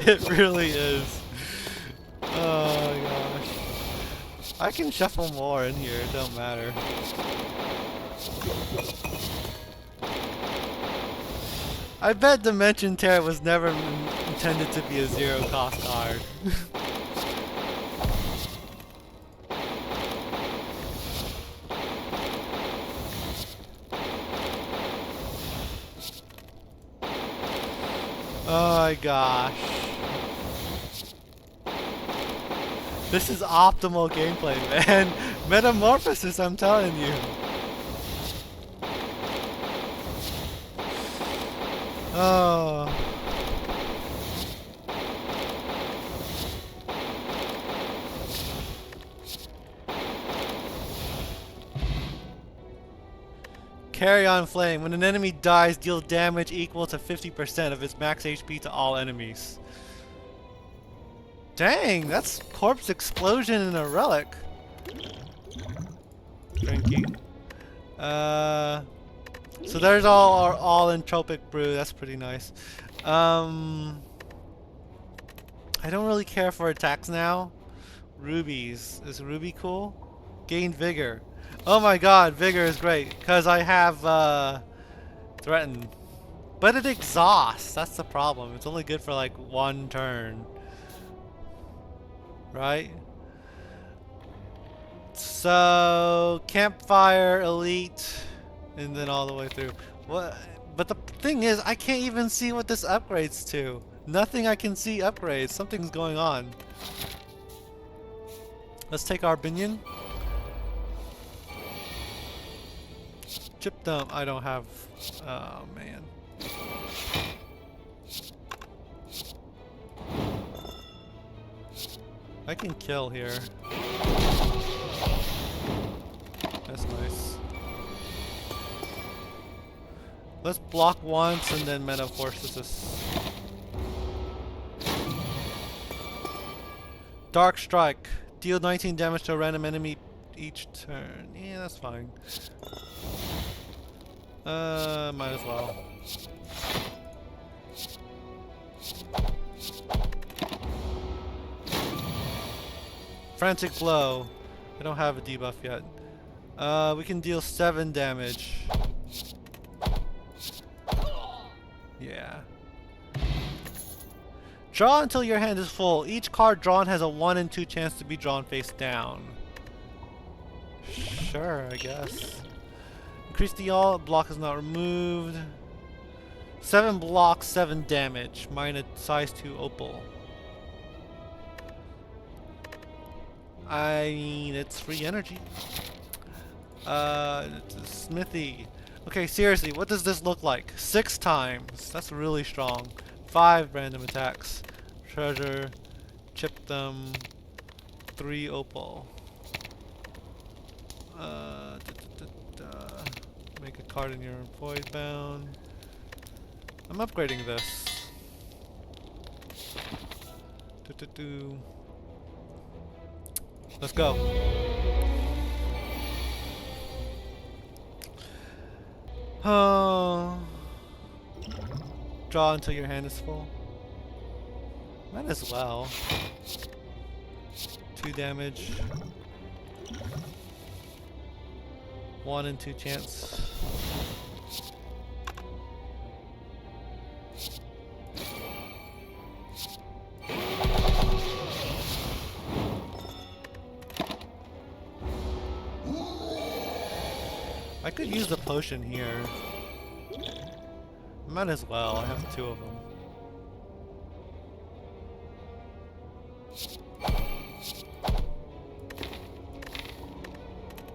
It really is. Oh gosh. I can shuffle more in here, it don't matter. I bet Dimension Tear was never intended to be a zero cost card. Oh my gosh. This is optimal gameplay, man. Metamorphosis, I'm telling you. Oh. Carry on Flame. When an enemy dies, deal damage equal to 50% of its max HP to all enemies. Dang, that's corpse explosion in a relic. Drinking. So there's all Entropic Brew. That's pretty nice. I don't really care for attacks now. Rubies. Is Ruby cool? Gain Vigor. Oh my god, Vigor is great. Because I have Threaten. But it exhausts. That's the problem. It's only good for like one turn. Right? So Campfire, Elite, and then all the way through. What? But the thing is, I can't even see what this upgrades to. Nothing I can see upgrades. Something's going on. Let's take our Binion. Chip Dump. I don't have. Oh man. I can kill here. That's nice. Let's block once and then Metamorphosis. Dark Strike. Deal 19 damage to a random enemy each turn. Yeah, that's fine. Might as well. Frantic Blow. I don't have a debuff yet. We can deal 7 damage. Yeah. Draw until your hand is full. Each card drawn has a 1 in 2 chance to be drawn face down. Sure, I guess. Increase the all. Block is not removed. 7 blocks, 7 damage. Minus size 2 opal. I mean, it's free energy. Smithy. Okay, seriously, what does this look like? 6 times. That's really strong. 5 random attacks. Treasure. Chip them. 3 opal. Make a card in your void bound. I'm upgrading this. Let's go. Oh. Draw until your hand is full. Might as well. 2 damage. 1 in 2 chance. I could use the potion here. Might as well, I have 2 of them.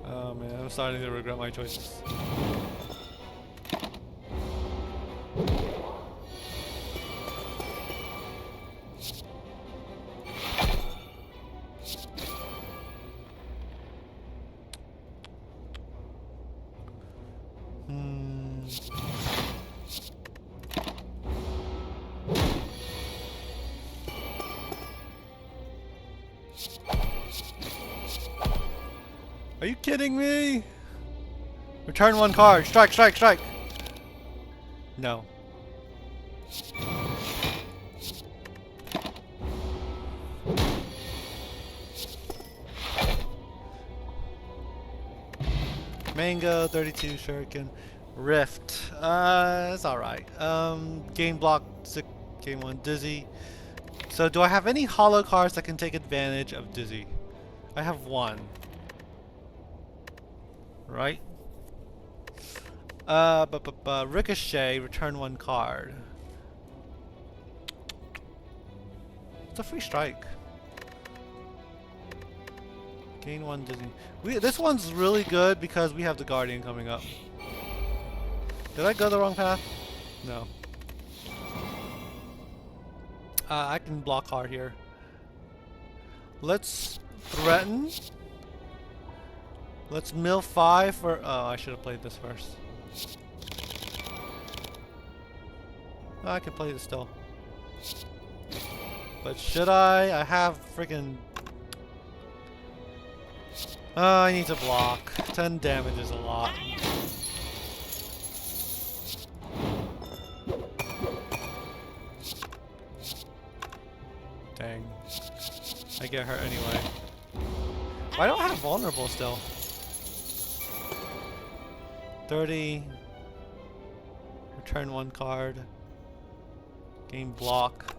Oh man, I'm starting to regret my choices. Are you kidding me? Return 1 card. Strike, strike, strike. No. Mango, 32 Shuriken. Rift. It's alright. Game block, game 1, Dizzy. So do I have any hollow cards that can take advantage of Dizzy? I have one. Right? Ricochet, return 1 card. It's a free strike. Gain 1 Dizzy. This one's really good because we have the Guardian coming up. Did I go the wrong path? No. I can block hard here. Let's threaten. Let's mill 5 for... Oh, I should have played this first. Oh, I can play this still. But should I? I have freaking... Oh, I need to block. 10 damage is a lot. Dang. I get hurt anyway. Why don't I have vulnerable still? 30. Return 1 card. Game block.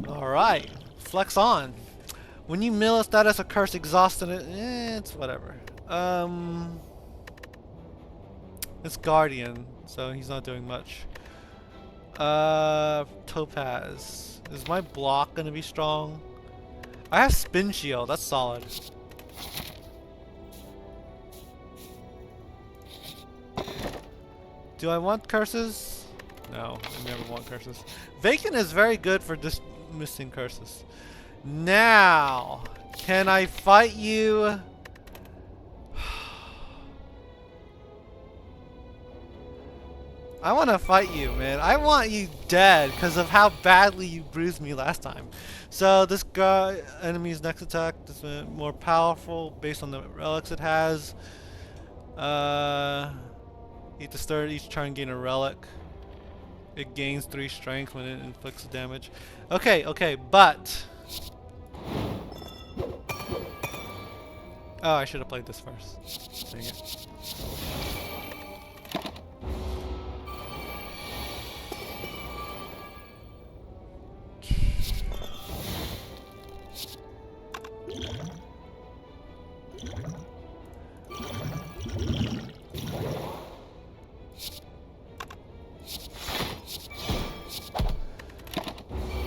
Alright. Flex on. When you mill a status, a curse exhausted it. It's whatever. It's Guardian, so he's not doing much. Topaz. Is my block gonna be strong? I have Spin Shield, that's solid. Do I want curses? No, I never want curses. Vacant is very good for dismissing curses. Now, can I fight you? I want to fight you, man. I want you dead because of how badly you bruised me last time. So this guy, enemy's next attack is more powerful based on the relics it has. Eat the start each turn, gain a relic. It gains 3 strength when it inflicts damage. Okay, okay, but... Oh, I should have played this first. Dang it.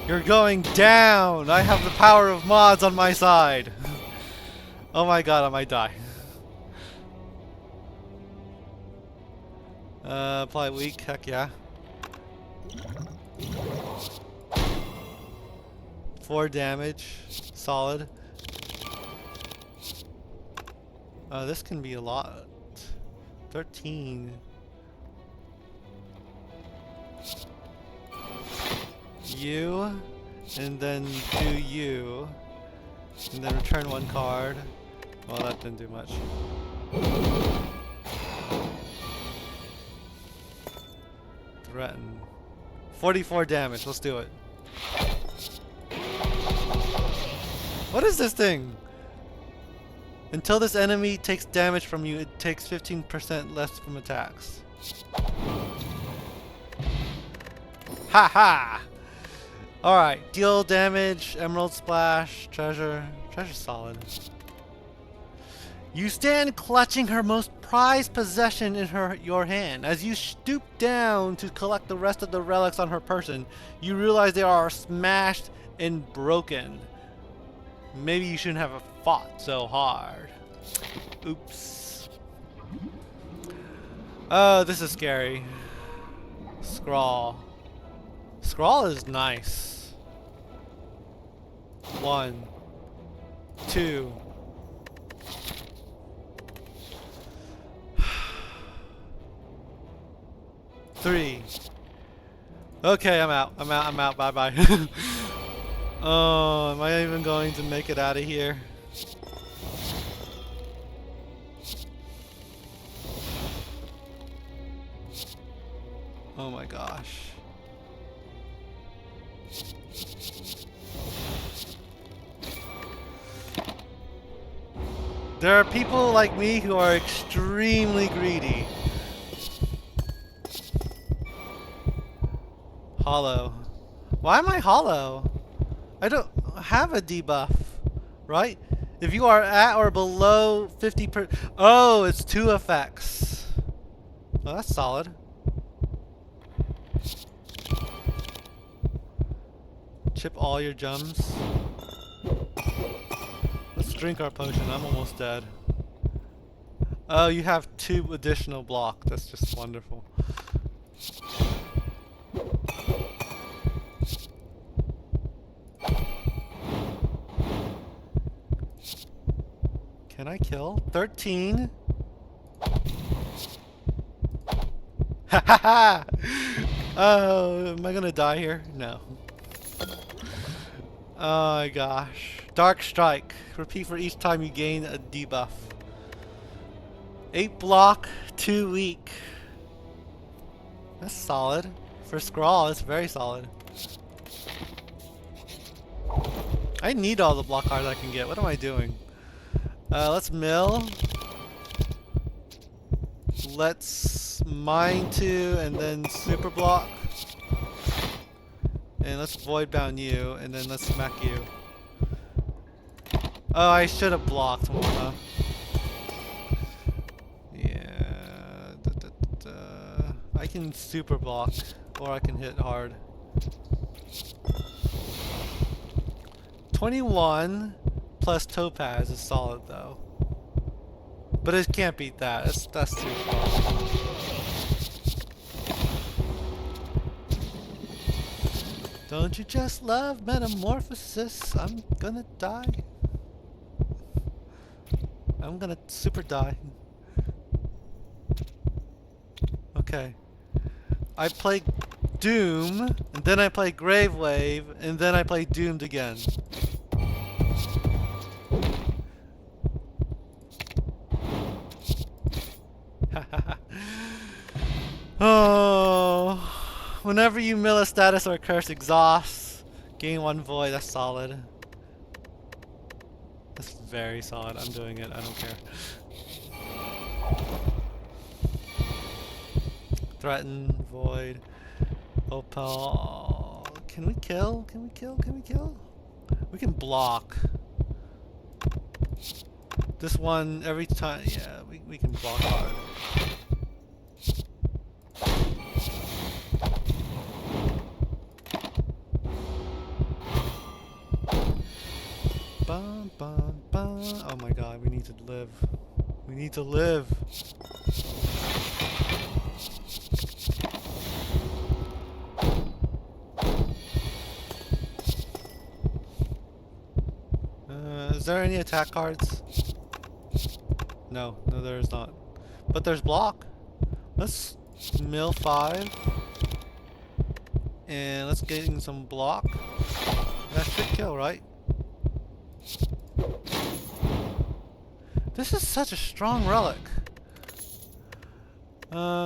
You're going down! I have the power of mods on my side! Oh my god, I might die. Apply weak, heck yeah. 4 damage, solid. This can be a lot. 13. You, and then do you, and then return 1 card. Well, that didn't do much. Threaten. 44 damage, let's do it. What is this thing? Until this enemy takes damage from you, it takes 15% less from attacks. Ha ha! Alright, deal damage, emerald splash, treasure. Treasure's solid. You stand clutching her most prized possession in your hand. As you stoop down to collect the rest of the relics on her person, you realize they are smashed and broken. Maybe you shouldn't have fought so hard. Oops. Oh, this is scary. Scrawl. Scrawl is nice. 1, 2. Three. Okay, I'm out. I'm out. Bye bye. Oh, am I even going to make it out of here? Oh my gosh. There are people like me who are extremely greedy. Hollow. Why am I hollow? I don't have a debuff, right? If you are at or below 50%. Oh, it's 2 effects. Well, that's solid. Chip all your gems. Let's drink our potion. I'm almost dead. Oh, you have 2 additional block. That's just wonderful. Can I kill? 13. Ha ha ha! Oh, am I gonna die here? No. Oh my gosh. Dark Strike. Repeat for each time you gain a debuff. 8 block, 2 weak. That's solid. For Scrawl, it's very solid. I need all the block cards I can get. What am I doing? Let's mill. Let's mine 2 and then super block. And let's void bound you and then let's smack you. Oh, I should have blocked more, huh? Yeah. I can super block or I can hit hard. 21 plus Topaz is solid though. But it can't beat that. That's too far. Don't you just love metamorphosis? I'm gonna die. I'm gonna super die. Okay. I play Doom, and then I play Grave Wave, and then I play Doomed again. Oh, whenever you mill a status or a curse, exhaust, gain 1 void. That's solid. That's very solid. I'm doing it. I don't care. Threaten, void, opal. Can we kill? Can we kill? Can we kill? We can block. This one every time. Yeah, we can block hard. Bum, bum, bum. Oh my god, we need to live. We need to live. Is there any attack cards? No, no there is not. But there's block. Let's mill 5. And let's get in some block. That should kill, right? This is such a strong relic.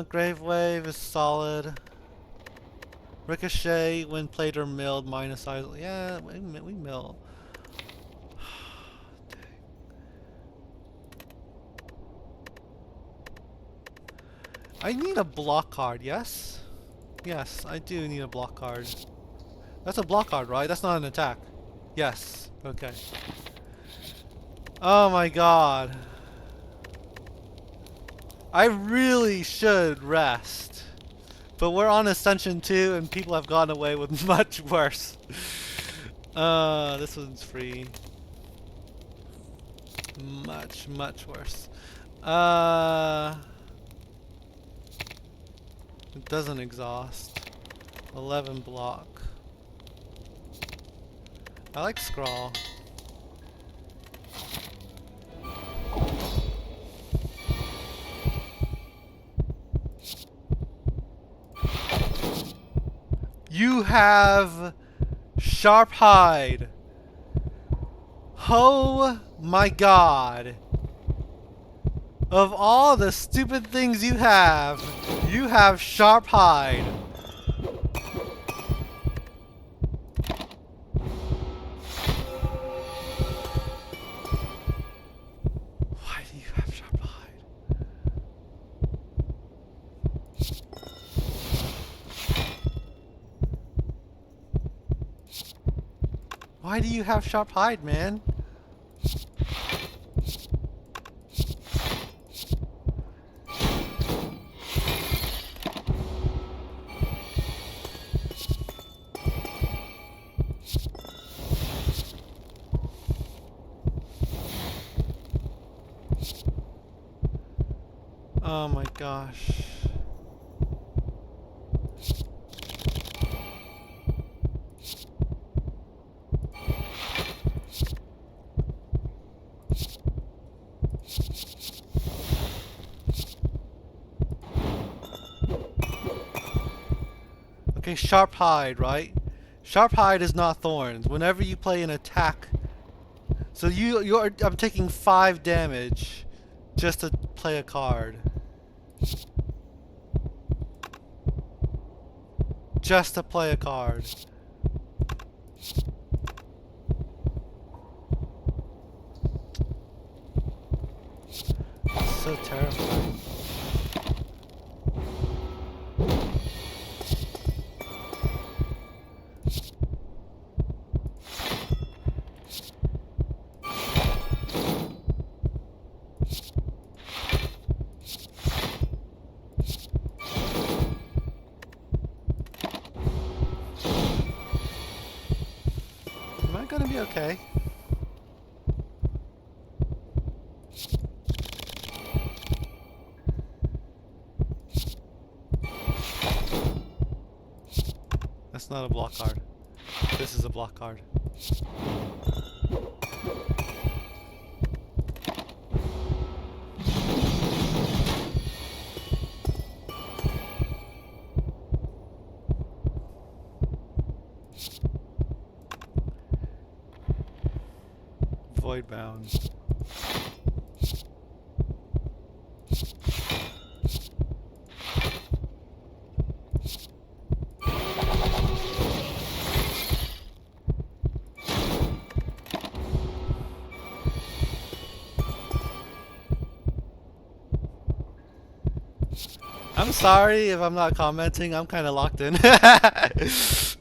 Grave Wave is solid. Ricochet when played or milled minus size. Yeah, we mill. I need a block card, yes? Yes, I do need a block card. That's a block card, right? That's not an attack. Yes. Okay. Oh my god. I really should rest. But we're on Ascension 2 and people have gone away with much worse. This one's free. Much, much worse. It doesn't exhaust. 11 block. I like Scrawl. You have Sharp Hide. Oh my god. Of all the stupid things you have Sharp Hide. Why do you have sharp hide, man? Oh my gosh. Okay, sharp hide, right? Sharp hide is not thorns. Whenever you play an attack, so I'm taking 5 damage just to play a card. Just to play a card. So terrifying. Am I gonna be okay? That's not a block card. This is a block card. Void bound. I'm sorry if I'm not commenting. I'm kind of locked in.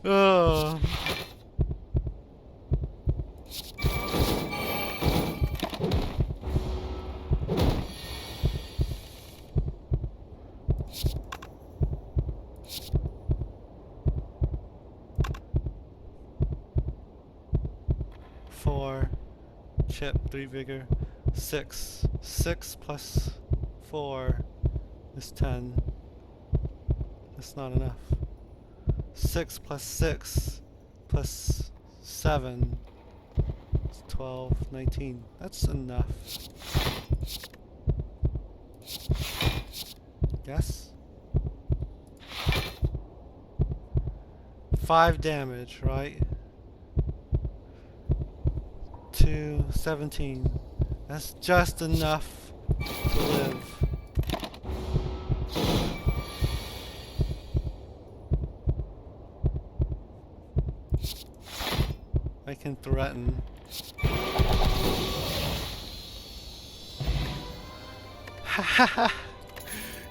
Oh. Four, chip, 3 vigor, 6. 6 plus 4 is 10. That's not enough. 6 plus 6 plus 7 is 12, 19. That's enough. Yes? 5 damage, right? 2, 17. That's just enough to live. I can threaten.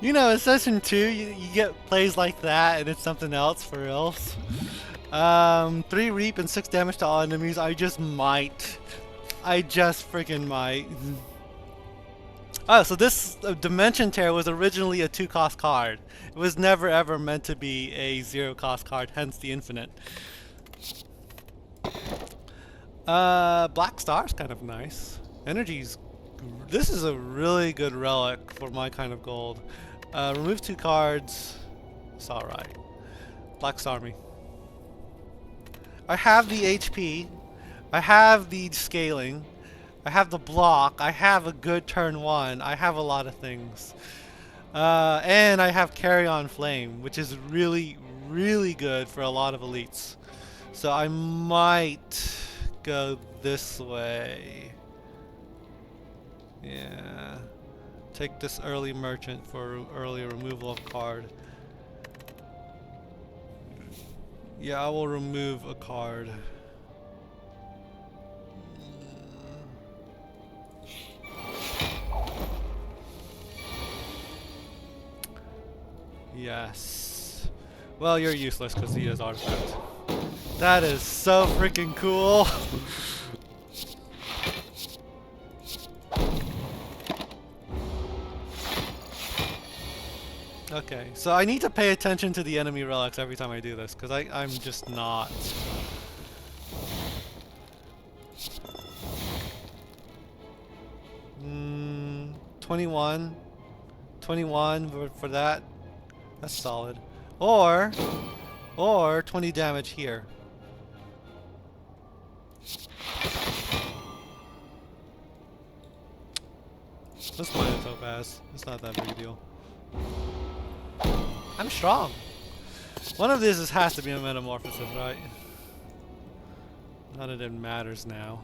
You know, in session 2, you get plays like that, and it's something else for reals. 3 reap and 6 damage to all enemies. I just might. I just freaking might. Oh, so this Dimension Tear was originally a 2-cost card. It was never ever meant to be a 0-cost card, hence the infinite. Black Star's kind of nice. Energy's... This is a really good relic for my kind of gold. Remove 2 cards. It's alright. Black Star me. I have the HP. I have the scaling. I have the block. I have a good turn 1. I have a lot of things. And I have Carry On Flame, which is really, really good for a lot of elites. So I might go this way. Yeah. Take this early merchant for early removal of card. Yeah, I will remove a card. Yes. Well, you're useless because he has artifact. That is so freaking cool. Okay, so I need to pay attention to the enemy relics every time I do this, because I'm just not. 21. 21 for that. That's solid. Or 20 damage here. Let's play the Topaz. It's not that big a deal. I'm strong. One of these has to be a metamorphosis, right? None of it matters now.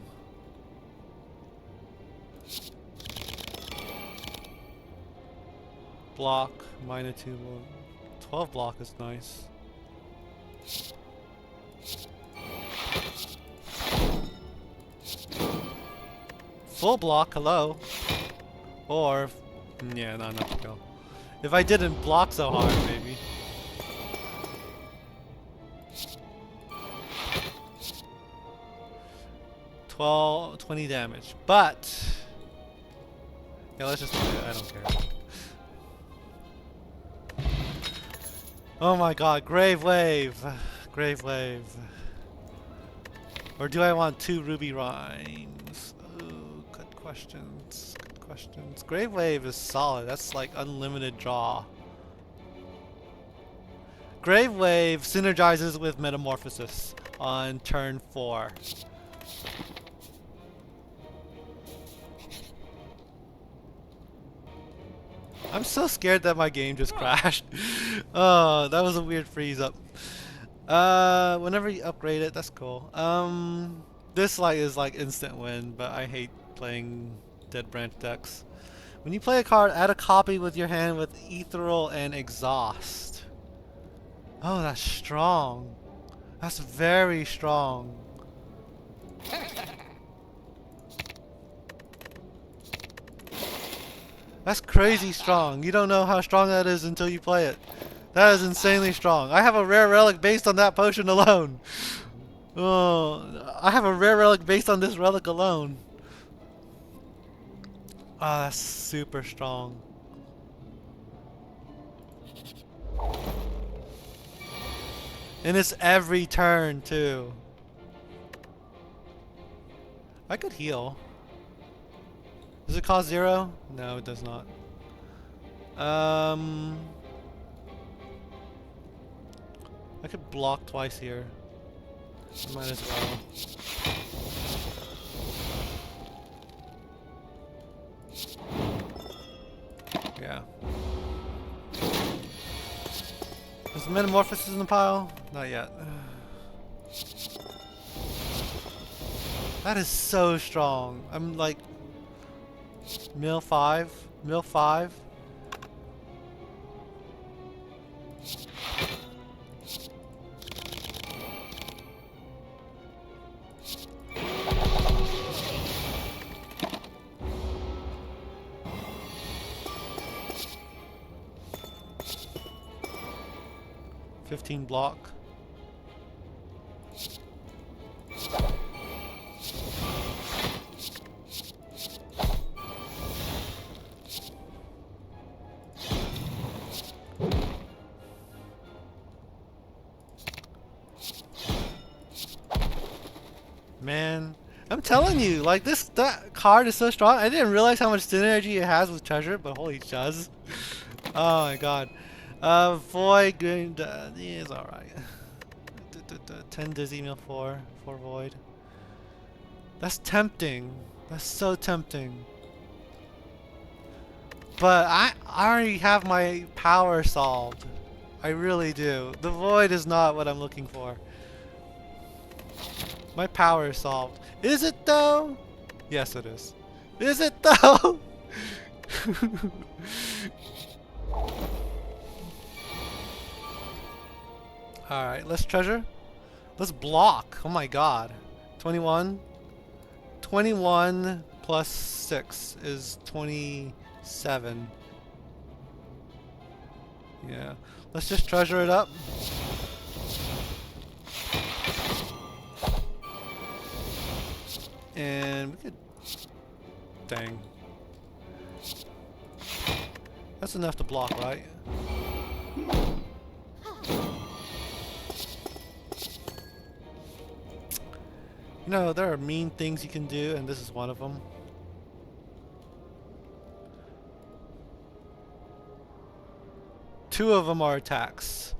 Block, minor 2, 12 block is nice. Full block, hello. Or, yeah, not enough to go. If I didn't block so hard, maybe. Well, 20 damage, but yeah, let's just do it. I don't care. Oh my god, Grave Wave! Grave Wave. Or do I want 2 Ruby Rhymes? Ooh, good questions. Good questions. Grave Wave is solid. That's like unlimited draw. Grave Wave synergizes with Metamorphosis on turn 4. I'm so scared that my game just crashed. Oh, that was a weird freeze up. Whenever you upgrade it, that's cool. This is like instant win, but I hate playing Dead Branch decks. When you play a card, add a copy with your hand with Ethereal and Exhaust. Oh, that's strong. That's very strong. That's crazy strong. You don't know how strong that is until you play it. That is insanely strong. I have a rare relic based on that potion alone. Oh, I have a rare relic based on this relic alone. Ah, that's super strong. And it's every turn too. I could heal. Does it cost 0? No, it does not. I could block twice here. I might as well. Yeah. Is the Metamorphosis in the pile? Not yet. That is so strong. I'm like... Mill 5? Mill 5? $15 block. Man, I'm telling you, like that card is so strong. I didn't realize how much synergy it has with treasure, but holy shuz. Oh my god. Void Green is alright. 10 Dizzy Mill 4 Void. That's tempting. That's so tempting. But I already have my power solved. I really do. The Void is not what I'm looking for. My power is solved. Is it though? Yes, it is. Is it though? Alright, let's treasure. Let's block. Oh my god. 21. 21 plus 6 is 27. Yeah. Let's just treasure it up. And we could... Dang. That's enough to block, right? You know, there are mean things you can do, and this is one of them. Two of them are attacks.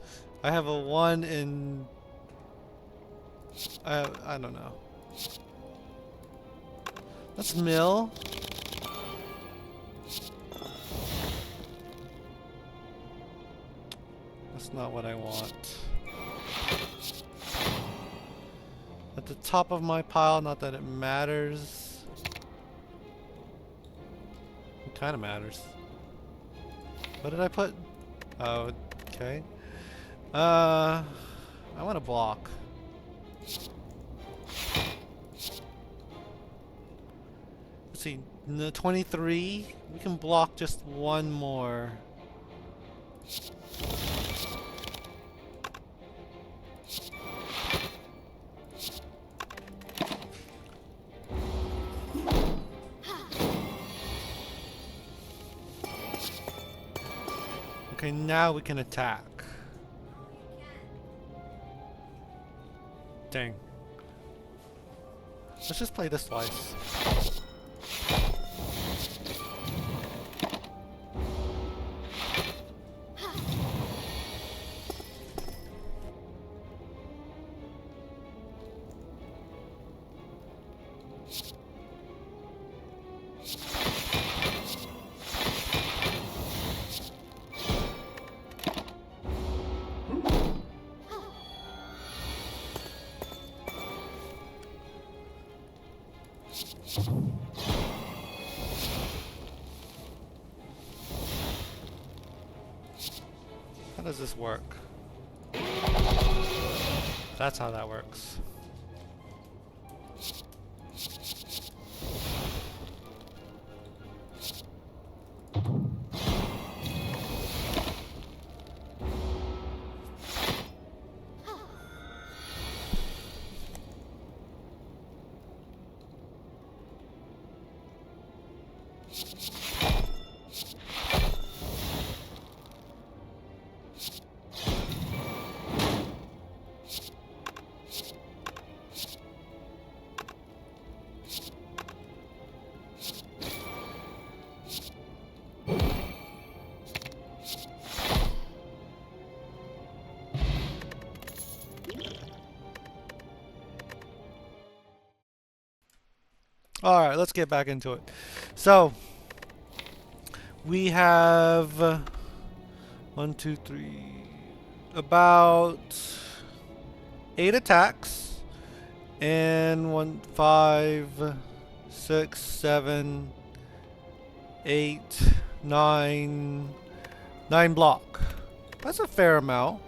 I have a 1 in... I don't know. Let's mill. That's not what I want. At the top of my pile, not that it matters. It kind of matters. What did I put? Oh, okay. I want to block. Let's see, 23. We can block just one more. Okay, now we can attack. Dang. Let's just play this twice. How does this work? That's how that works. Alright, let's get back into it. So, we have 1, 2, 3, about 8 attacks, and 1, 5, 6, 7, 8, 9 block. That's a fair amount.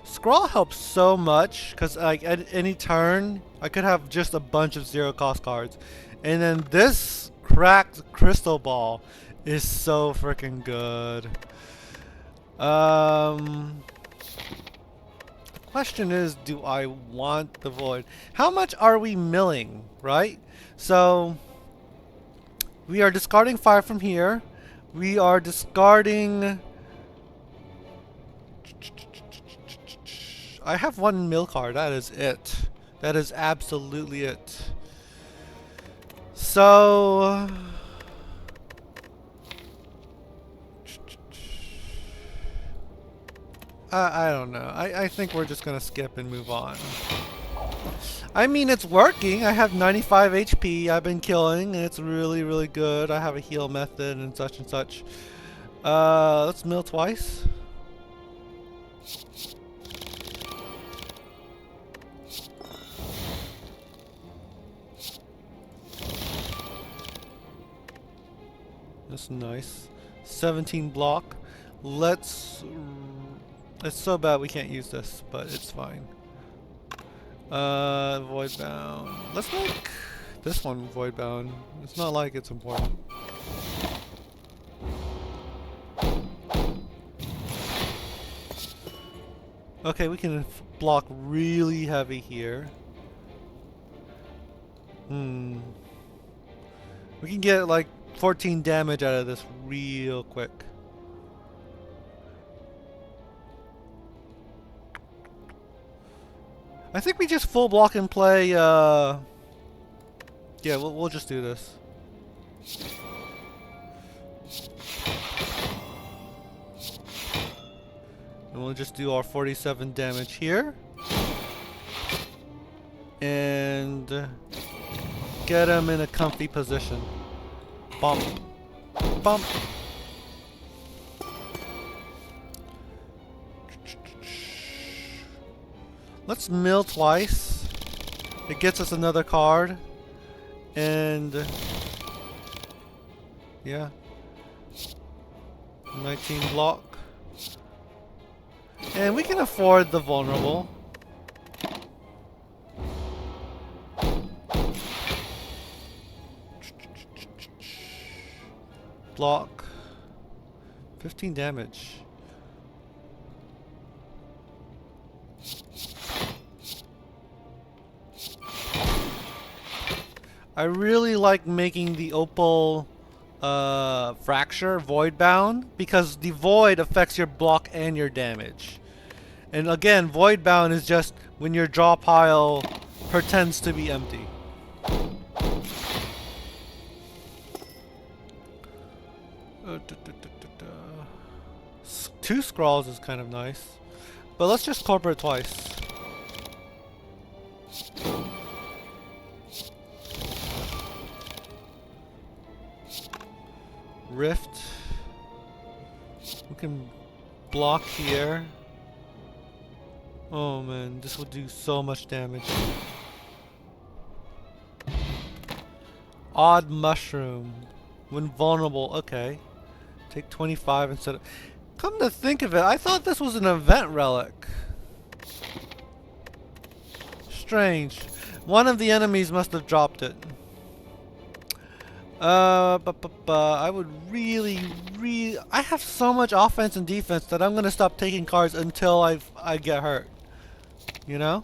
Scrawl helps so much because like at any turn I could have just a bunch of 0 cost cards, and then this cracked crystal ball is so freaking good. The question is, do I want the void? How much are we milling, right? So we are discarding 5 from here. We are discarding... I have 1 mill card, that is it. That is absolutely it. So... I don't know. I think we're just gonna skip and move on. I mean, it's working. I have 95 HP. I've been killing, and it's really, really good. I have a heal method and such and such. Let's mill twice. That's nice. 17 block. Let's... It's so bad we can't use this, but it's fine. Void bound. Let's make this one void bound. It's not like it's important. Okay, we can block really heavy here. We can get like 14 damage out of this real quick. I think we just full block and play, yeah, we'll just do this. And we'll just do our 47 damage here. And get him in a comfy position. Bump. Bump. Let's mill twice. It gets us another card. And yeah. 19 block. And we can afford the vulnerable. Block. 15 damage. I really like making the opal fracture void bound because the void affects your block and your damage. And again, void bound is just when your draw pile pretends to be empty. Two scrolls is kind of nice, but let's just corporate twice. Rift. We can block here. Oh man, this would do so much damage. Odd mushroom. When vulnerable, okay. Take 25 instead of... Come to think of it, I thought this was an event relic. Strange. One of the enemies must have dropped it. I would really... I have so much offense and defense that I'm gonna stop taking cards until I get hurt. You know?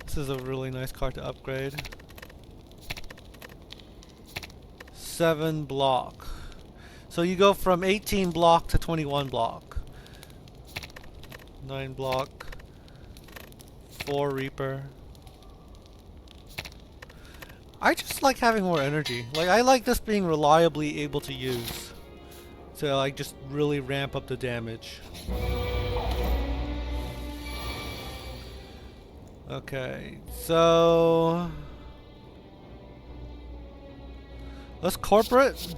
This is a really nice card to upgrade. 7 block. So you go from 18 block to 21 block. 9 block. 4 Reaper. I just like having more energy. Like, I like this being reliably able to use. So like just really ramp up the damage. Okay, so let's corporate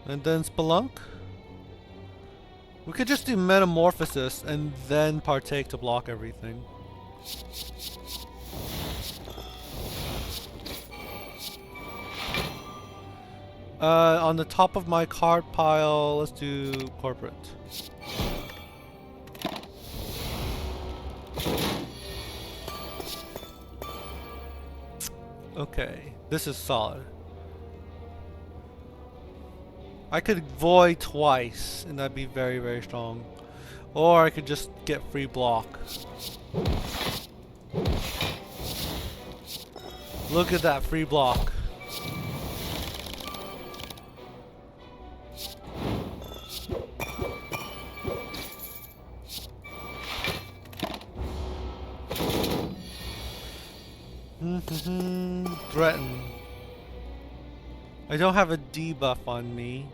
and then spelunk. We could just do metamorphosis and then partake to block everything. On the top of my card pile, let's do corporate. Okay, this is solid. I could void twice, and that'd be very, very strong. Or I could just get free block. Look at that free block. Threaten. I don't have a debuff on me,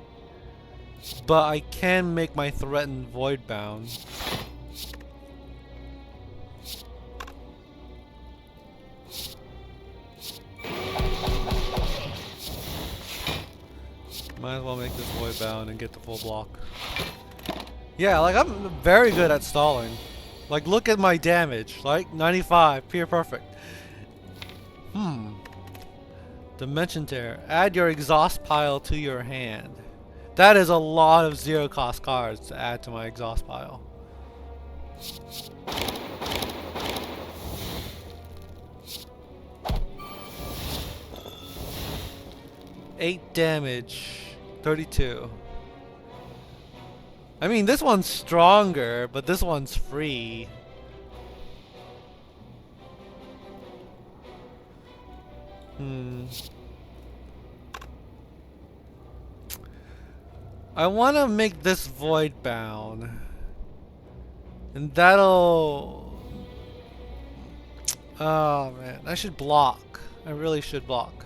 but I can make my threaten void bound. Might as well make this void bound and get the full block. Yeah, like I'm very good at stalling. Like look at my damage, like 95, pure perfect. Dimension Tear. Add your exhaust pile to your hand. That is a lot of zero cost cards to add to my exhaust pile. $8 damage. 32. I mean, this one's stronger, but this one's free. I want to make this void bound. And that'll... Oh man, I should block. I really should block.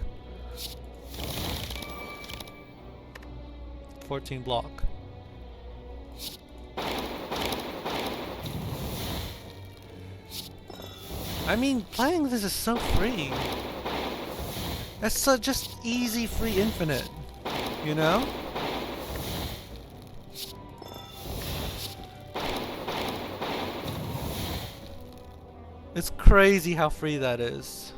14 block. I mean, playing this is so free. That's so just easy free infinite, you know? It's crazy how free that is.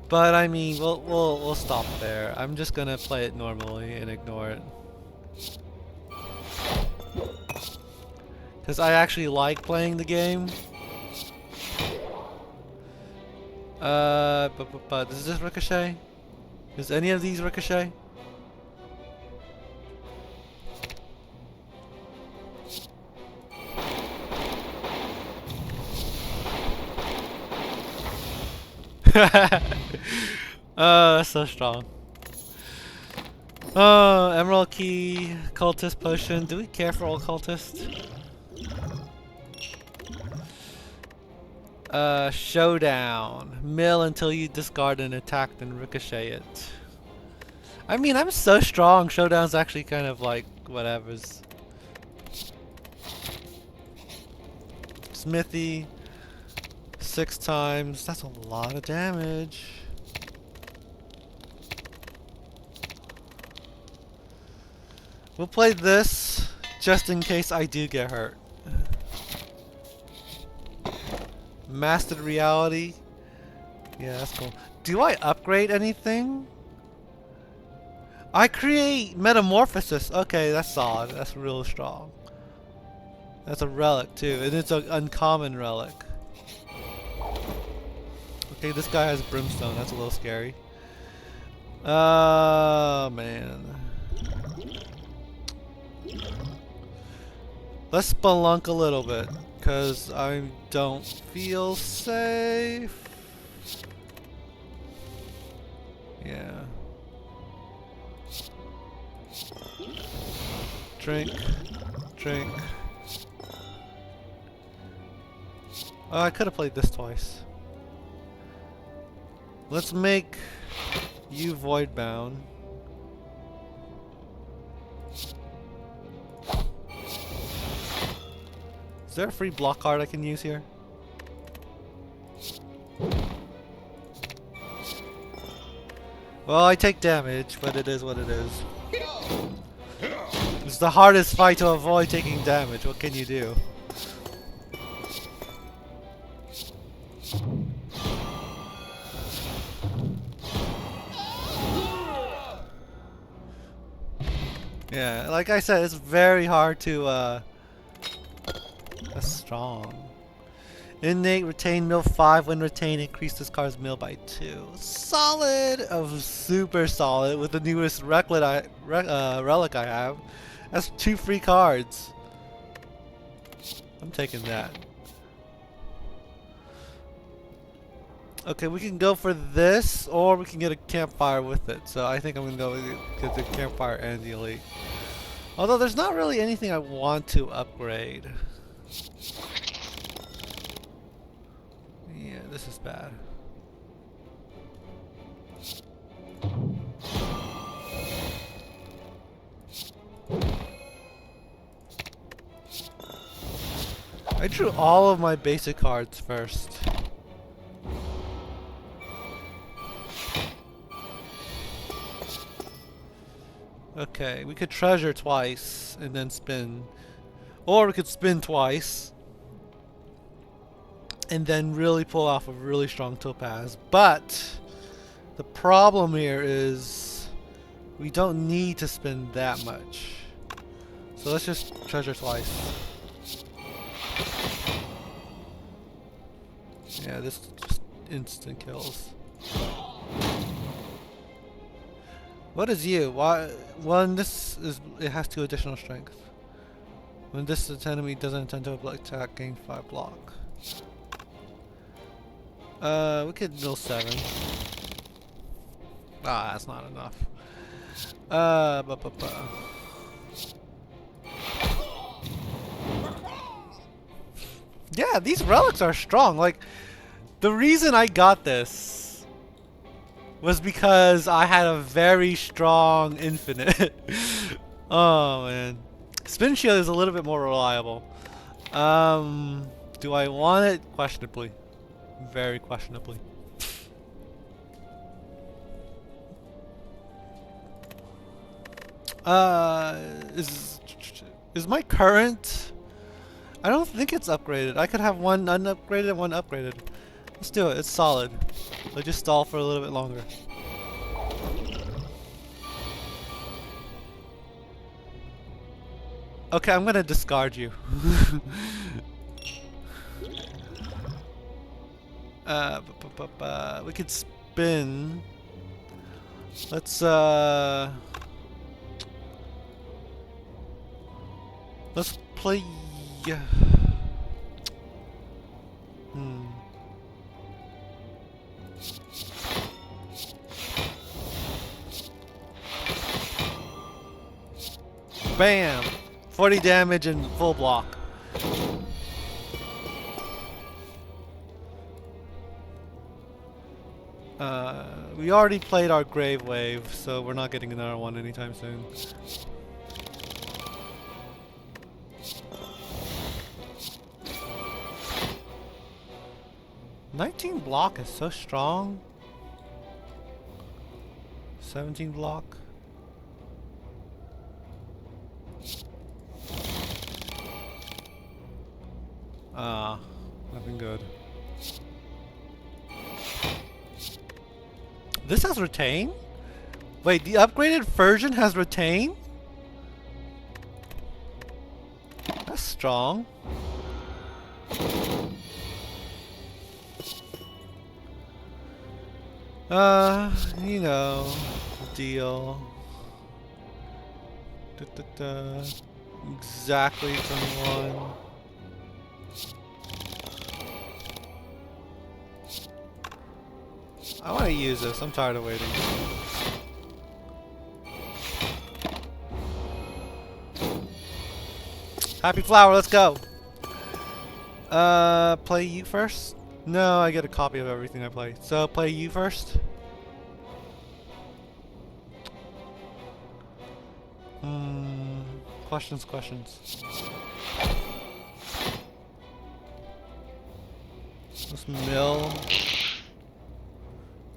But I mean, we'll stop there. I'm just gonna play it normally and ignore it. Cause I actually like playing the game. But does this ricochet? Does any of these ricochet? That's so strong. Oh, Emerald Key, Cultist Potion. Do we care for all cultists? Showdown. Mill until you discard an attack, then ricochet it. I mean, I'm so strong. Showdown's actually kind of like whatever's. Smithy. 6 times. That's a lot of damage. We'll play this just in case I do get hurt. Mastered Reality. Yeah, that's cool. Do I upgrade anything? I create Metamorphosis. Okay, that's solid. That's real strong. That's a relic too, and it's an uncommon relic. Okay, this guy has Brimstone. That's a little scary. Oh man. Let's spelunk a little bit, cause I don't feel safe. Yeah. Drink. Drink. Oh, I could have played this twice. Let's make you void bound. Is there a free block card I can use here? Well, I take damage, but it is what it is. It's the hardest fight to avoid taking damage. What can you do? Yeah, like I said, it's very hard to, that's strong. Innate, retain, mill 5. When retained, increase this card's mill by 2. Solid! Of super solid with the newest relic I have. That's 2 free cards. I'm taking that. Okay, we can go for this, or we can get a campfire with it. So I think I'm gonna go get the campfire and the elite. Although there's not really anything I want to upgrade. Yeah, this is bad. I drew all of my basic cards first. Okay, we could treasure twice and then spin. Or we could spin twice and then really pull off a really strong topaz. But the problem here is we don't need to spin that much. So let's just treasure twice. Yeah, this just instant kills. What is you? Why? When this is, it has 2 additional strength. When this enemy doesn't intend to attack, gain 5 block. We could mill 7. Ah, that's not enough. Yeah, these relics are strong. Like, the reason I got this was because I had a very strong infinite. Oh man, spin shield is a little bit more reliable. Do I want it? Questionably, very questionably. Is my current? I don't think it's upgraded. I could have one unupgraded and one upgraded. Let's do it. It's solid. I'll just stall for a little bit longer. Okay, I'm gonna discard you. We could spin. Let's play. Bam! 40 damage and full block. We already played our Grave Wave, so we're not getting another one anytime soon. $19 block is so strong. 17 block. Nothing good. This has retain? Wait, the upgraded version has retain? That's strong. You know, deal. Exactly 21. I want to use this. I'm tired of waiting. Happy flower, let's go. Play you first? No, I get a copy of everything I play. So play you first. Questions. Let's mill.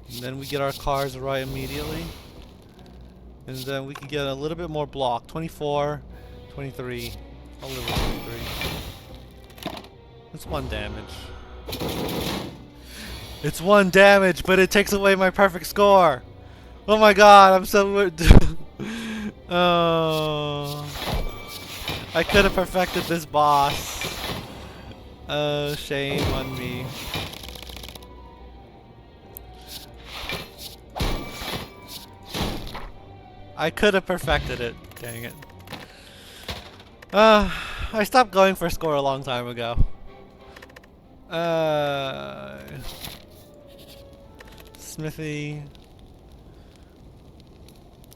And then we get our cards right immediately. And then we can get a little bit more block. 24, 23. I'll live with 23. It's 1 damage. It's 1 damage, but it takes away my perfect score. Oh my god, I'm so... Oh... I could have perfected this boss. Oh, shame on me. I could have perfected it. Dang it. I stopped going for score a long time ago. Smithy.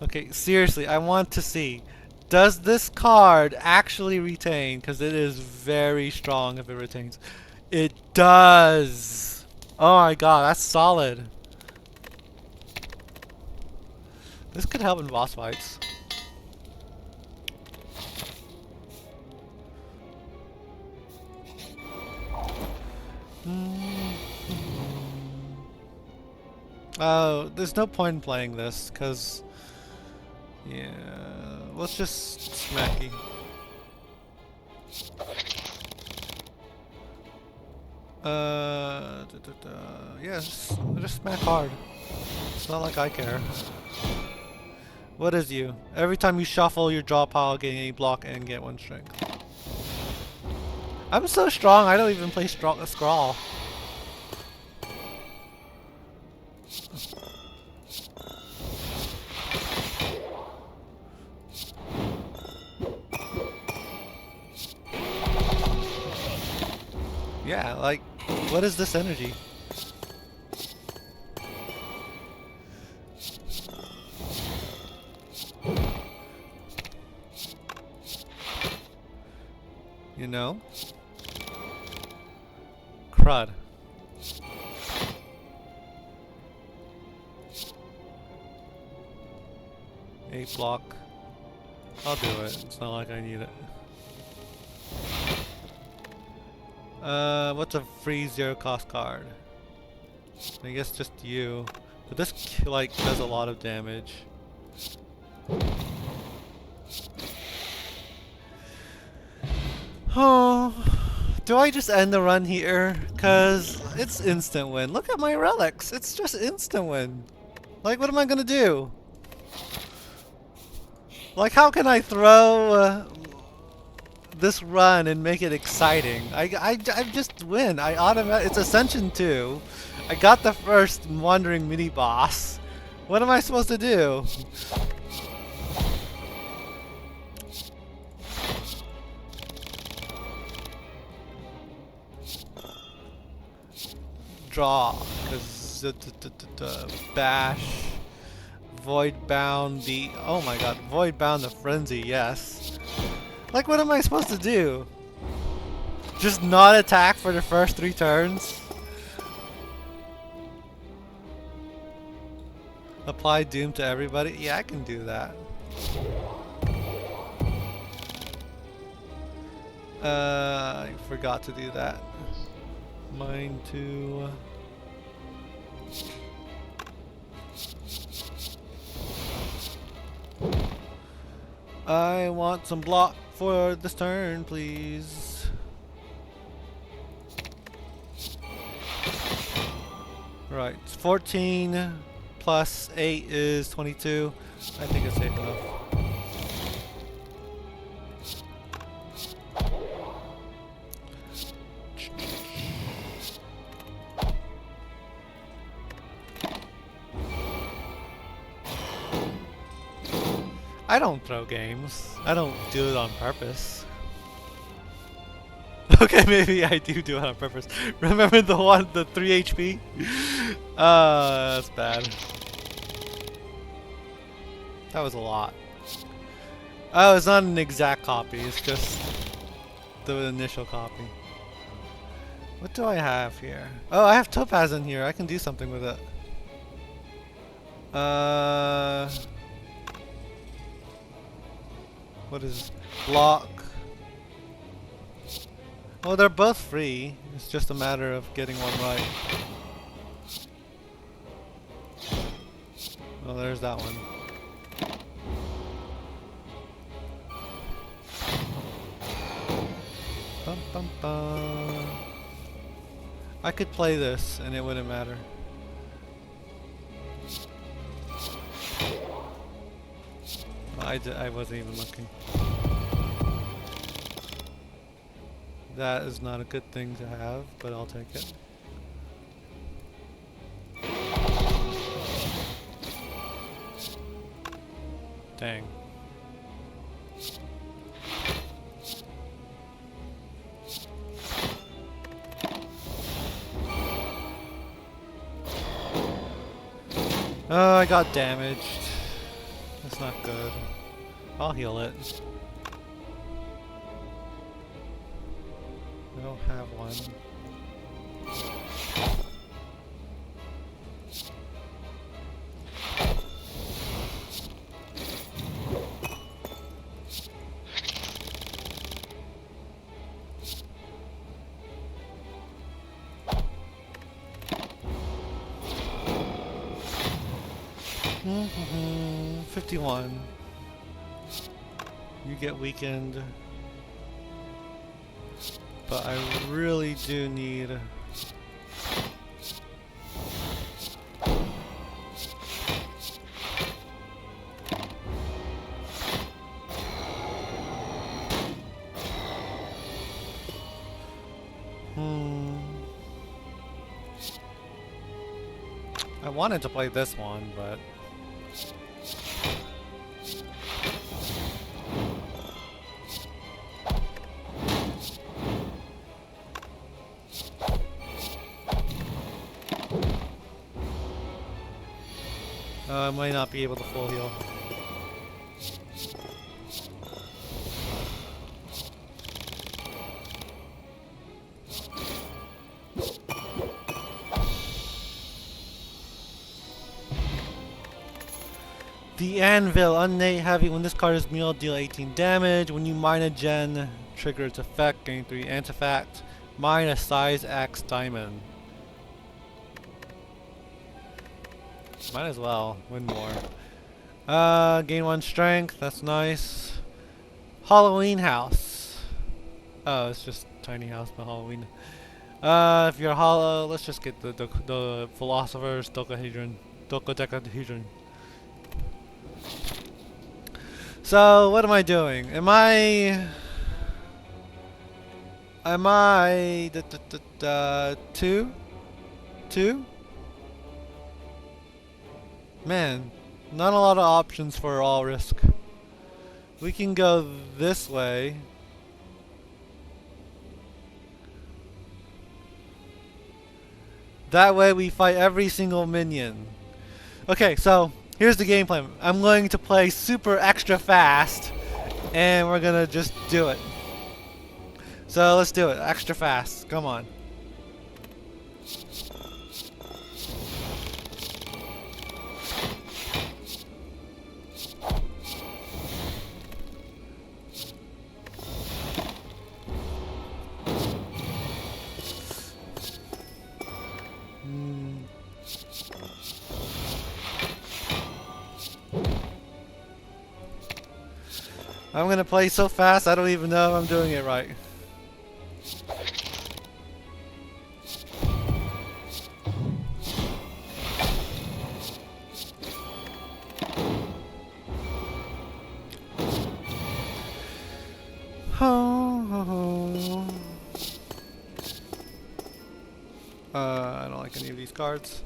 Okay, seriously, I want to see. Does this card actually retain? Because it is very strong if it retains. It does! Oh my god, that's solid. This could help in boss fights. Oh, there's no point in playing this, because... Yeah... Let's just smacky. Yeah, just smack hard. It's not like I care. What is you? Every time you shuffle your draw pile, gain a block and get 1 strength. I'm so strong, I don't even play Scrawl. Yeah, like, what is this energy? You know? Crud. Eight block. I'll do it. It's not like I need it. What's a free 0 cost card? I guess just you. But this like does a lot of damage. Oh, do I just end the run here? Cause it's instant win. Look at my relics. It's just instant win. Like, what am I gonna do? Like, how can I throw this run and make it exciting? I just win. It's Ascension 2. I got the first wandering mini boss. What am I supposed to do? Draw, because bash, void bound the, oh my god, void bound the frenzy, yes. Like, what am I supposed to do? Just not attack for the first 3 turns? Apply doom to everybody? Yeah, I can do that. I forgot to do that. Mine too. I want some block for this turn, please. Right, 14 plus 8 is 22. I think it's safe enough. I don't throw games. I don't do it on purpose. Okay, maybe I do it on purpose. Remember the 3 HP? That's bad. That was a lot. Oh, it's not an exact copy. It's just the initial copy. What do I have here? Oh, I have Topaz in here. I can do something with it. What is this? Block? Well, they're both free. It's just a matter of getting one right. Oh, there's that one. Bum, bum, bum. I could play this and it wouldn't matter. I wasn't even looking. That is not a good thing to have, but I'll take it. Dang. Oh, I got damaged. That's not good. I'll heal it. I don't have one. Mm-hmm. 51. You get weakened. But I really do need... I wanted to play this one, but... I might not be able to full heal. The Anvil, Unnate Heavy. When this card is milled, deal 18 damage. When you mine a gen, trigger its effect, gain 3 artifact. Mine a size X diamond. Might as well win more. Gain 1 strength. That's nice. Halloween house. Oh, it's just tiny house, but Halloween. If you're hollow, let's just get the philosopher's dodecahedron. So what am I doing? Am I two? Man, not a lot of options for all risk. We can go this way. That way we fight every single minion. Okay, so here's the game plan. I'm going to play super extra fast, and we're gonna just do it. So let's do it, extra fast. Come on. I'm gonna play so fast I don't even know if I'm doing it right. I don't like any of these cards.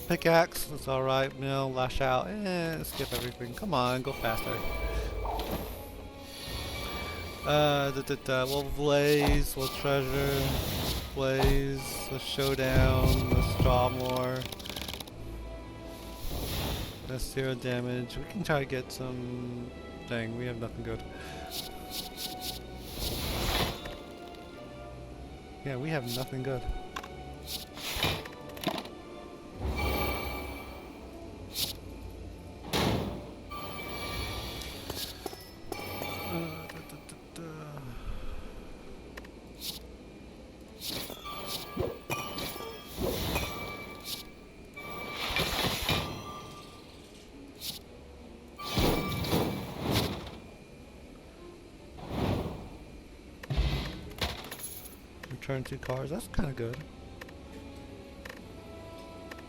Pickaxe, that's alright. Mill, lash out, skip everything. Come on, go faster. We'll blaze, we'll treasure, blaze, the showdown, let's draw more. That's 0 damage. We can try to get some. Dang, we have nothing good. Yeah, we have nothing good. Return 2 cards. That's kind of good.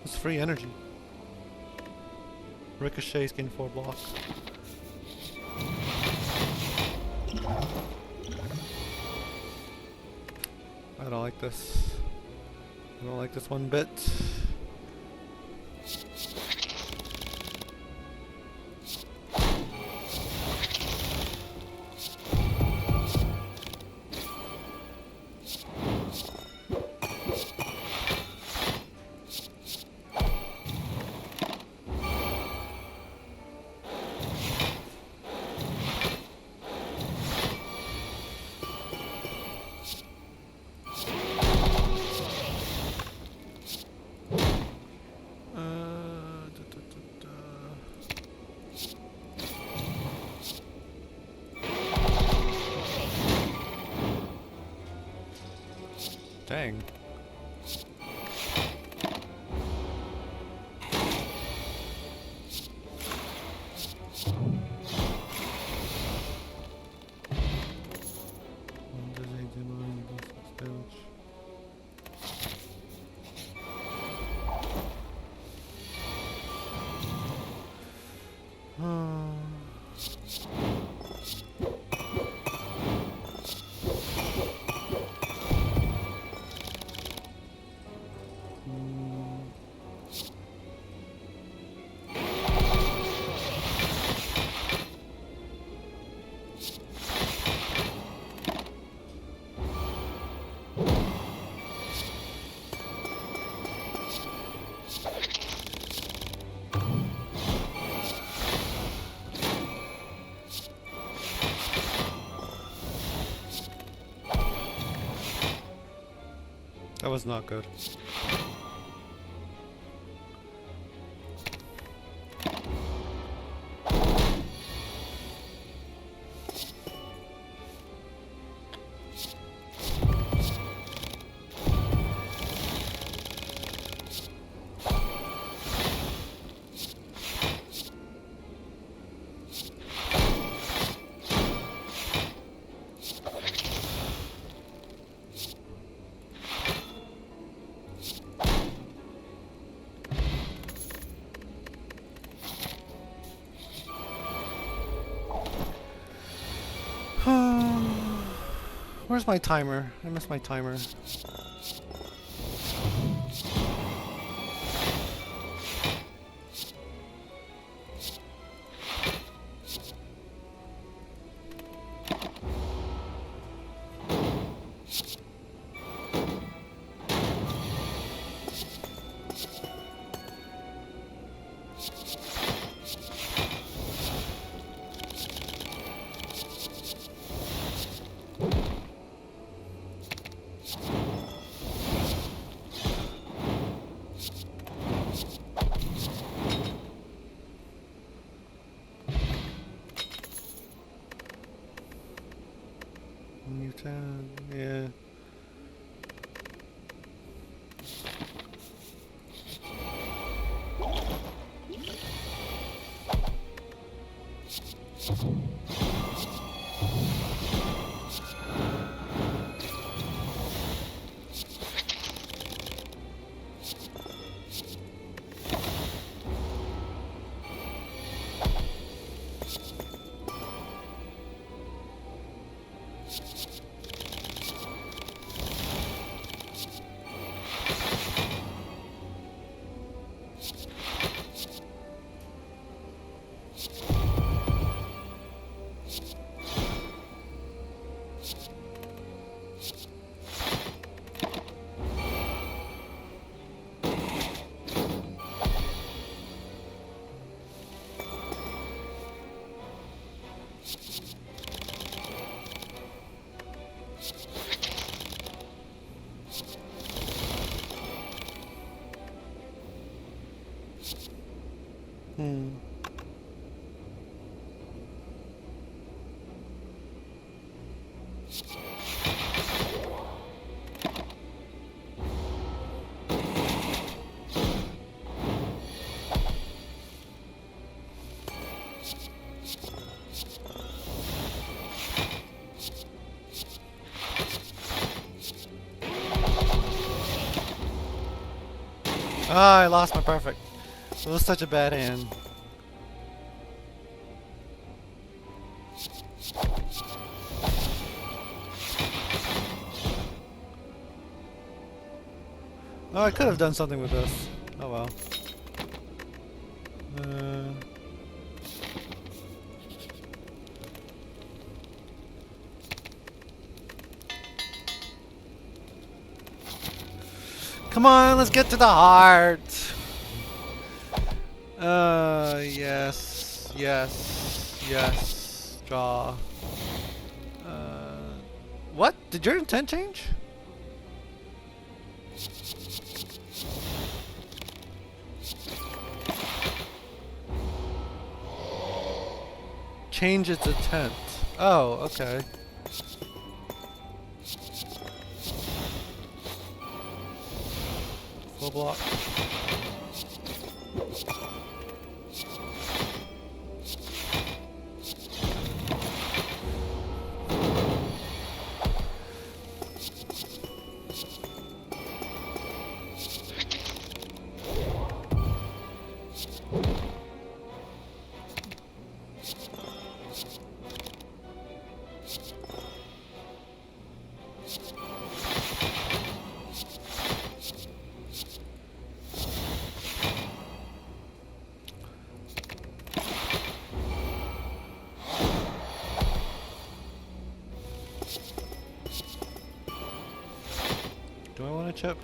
It's free energy. Ricochets gain 4 blocks. I don't like this. I don't like this one bit. Dang. That was not good. Where's my timer? I missed my timer. Yeah. Ah, I lost my perfect. It was such a bad hand. Oh, I could have done something with this. Oh well. Come on, let's get to the heart. Yes, yes, yes. Draw. What? Did your intent change? Change its intent. Oh, okay. Full block. Do I want a chip?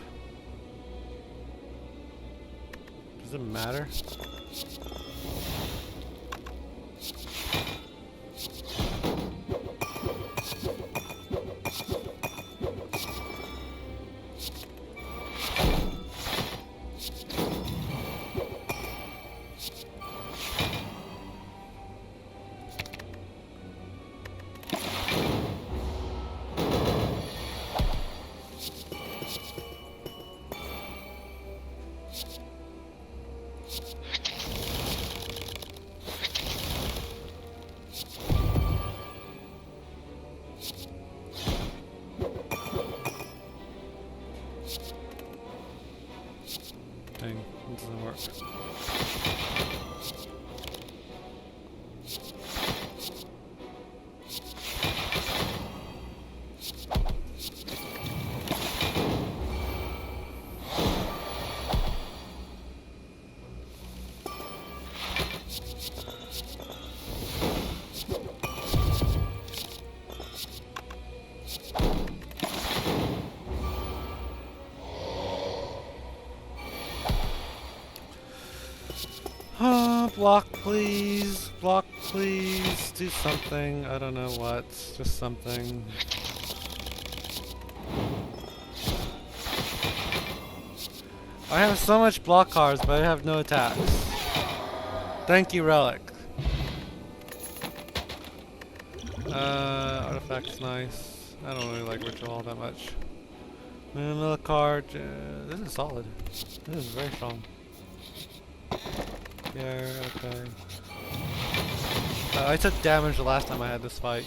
Does it matter? Dang, it doesn't work. Block please, block please, do something, I don't know what, just something. I have so much block cards, but I have no attacks. Thank you, Relic. Artifact's nice. I don't really like Ritual all that much. Another card, this is solid. This is very strong. Yeah, okay. I took damage the last time I had this fight.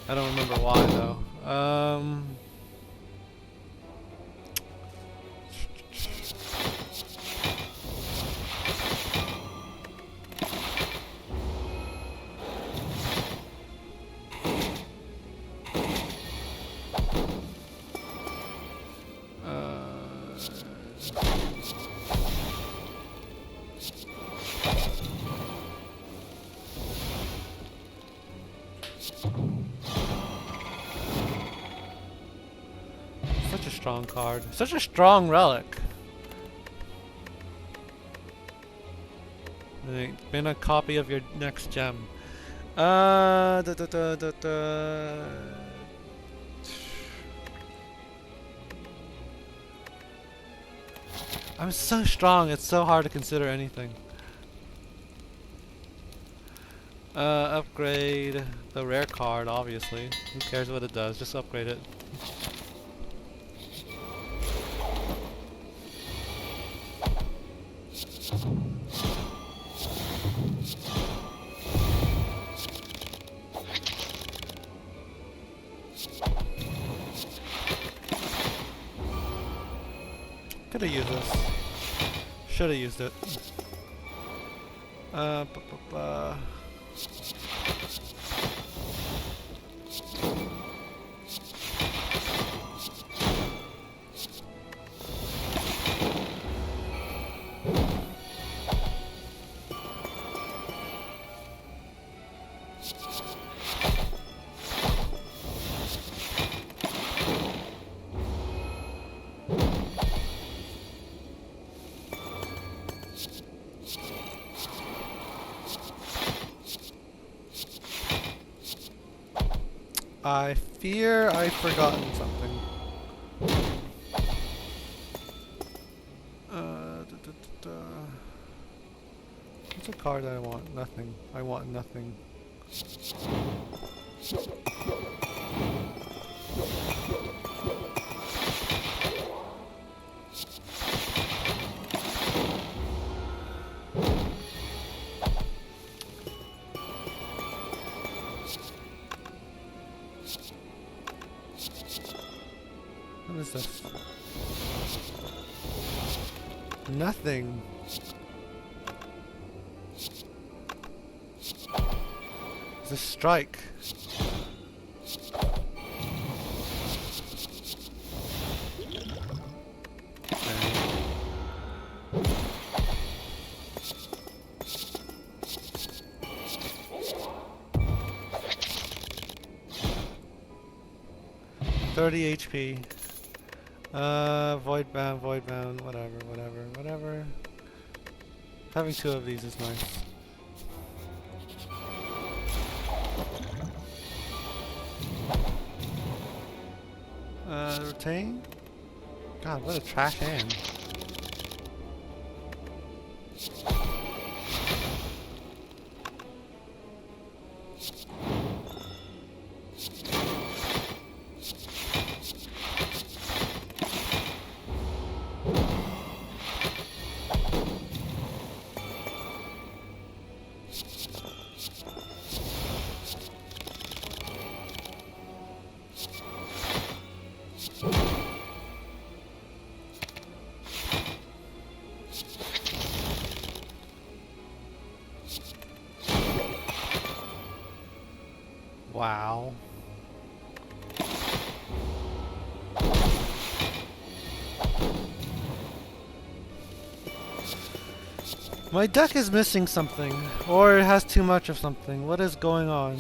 I don't remember why though. Such a strong card. Such a strong relic. Been a copy of your next gem. I'm so strong, it's so hard to consider anything. Upgrade the rare card, obviously. Who cares what it does? Just upgrade it. Could have used this. Should have used it. I fear I've forgotten something. What's a card that I want? Nothing. I want nothing. What is this? Nothing. It's a strike. $30 HP. Void bound, whatever. Having two of these is nice. Retain? God, what a trash hand. Wow. My deck is missing something, or it has too much of something. What is going on?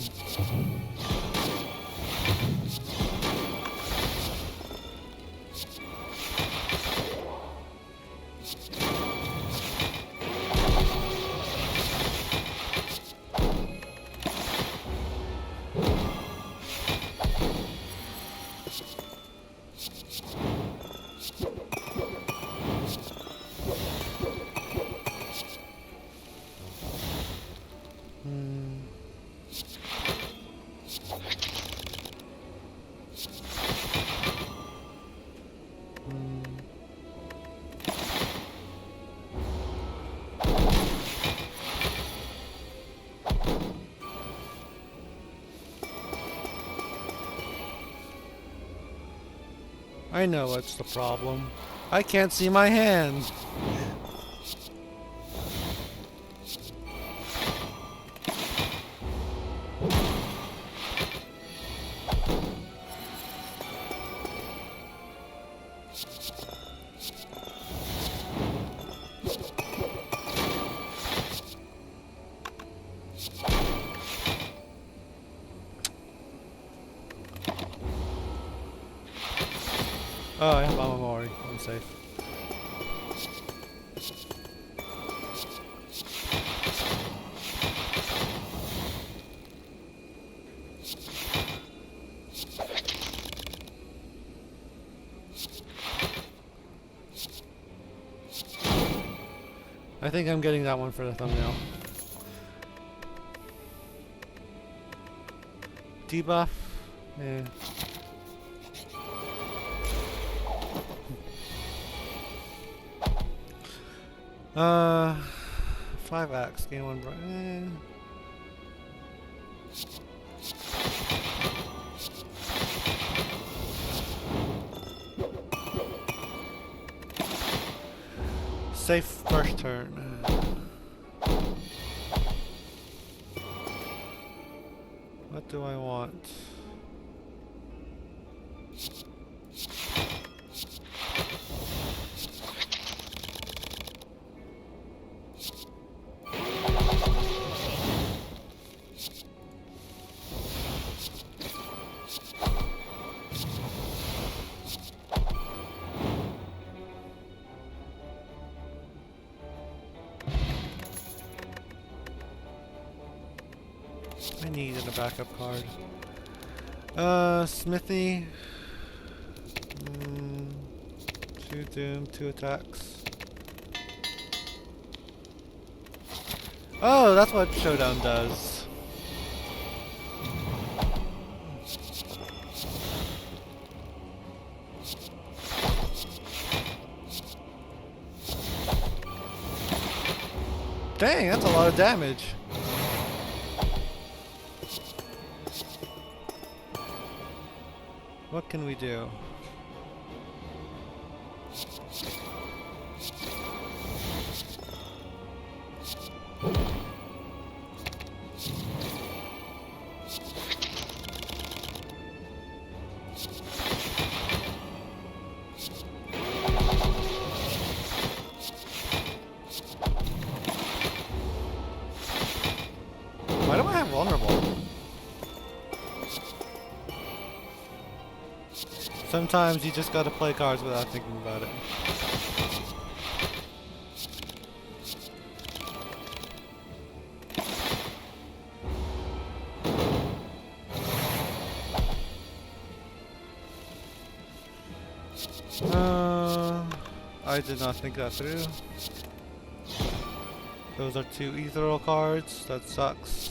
I know what's the problem. I can't see my hand. Oh, I have Amamori. I'm safe. I think I'm getting that one for the thumbnail. Debuff? Yeah. 5x, gain 1 bright. Safe first turn. What do I want? I needed a backup card. Smithy. 2 doom, 2 attacks. Oh, that's what Showdown does. Dang, that's a lot of damage. What can we do? Why do I have vulnerable? Sometimes you just gotta play cards without thinking about it. I did not think that through. Those are 2 ethereal cards. That sucks.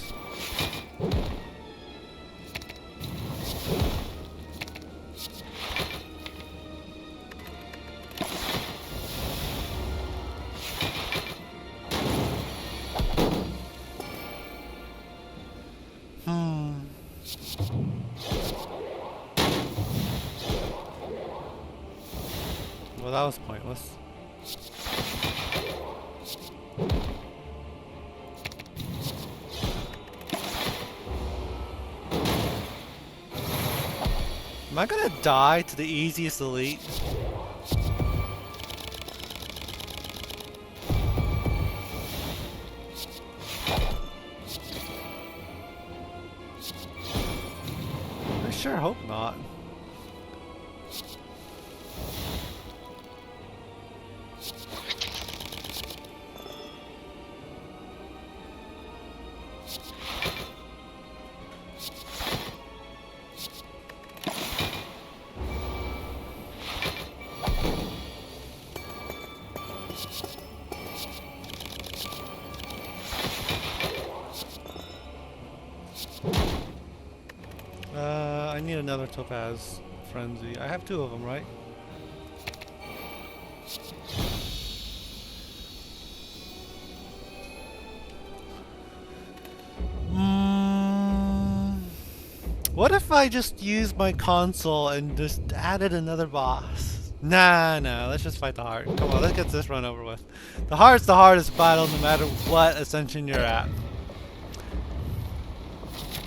Well, that was pointless. Am I gonna die to the easiest elite? I sure hope not. I need another Topaz Frenzy. I have 2 of them, right? What if I just used my console and just added another boss? Nah, let's just fight the heart. Come on, let's get this run over with. The heart's the hardest battle no matter what ascension you're at.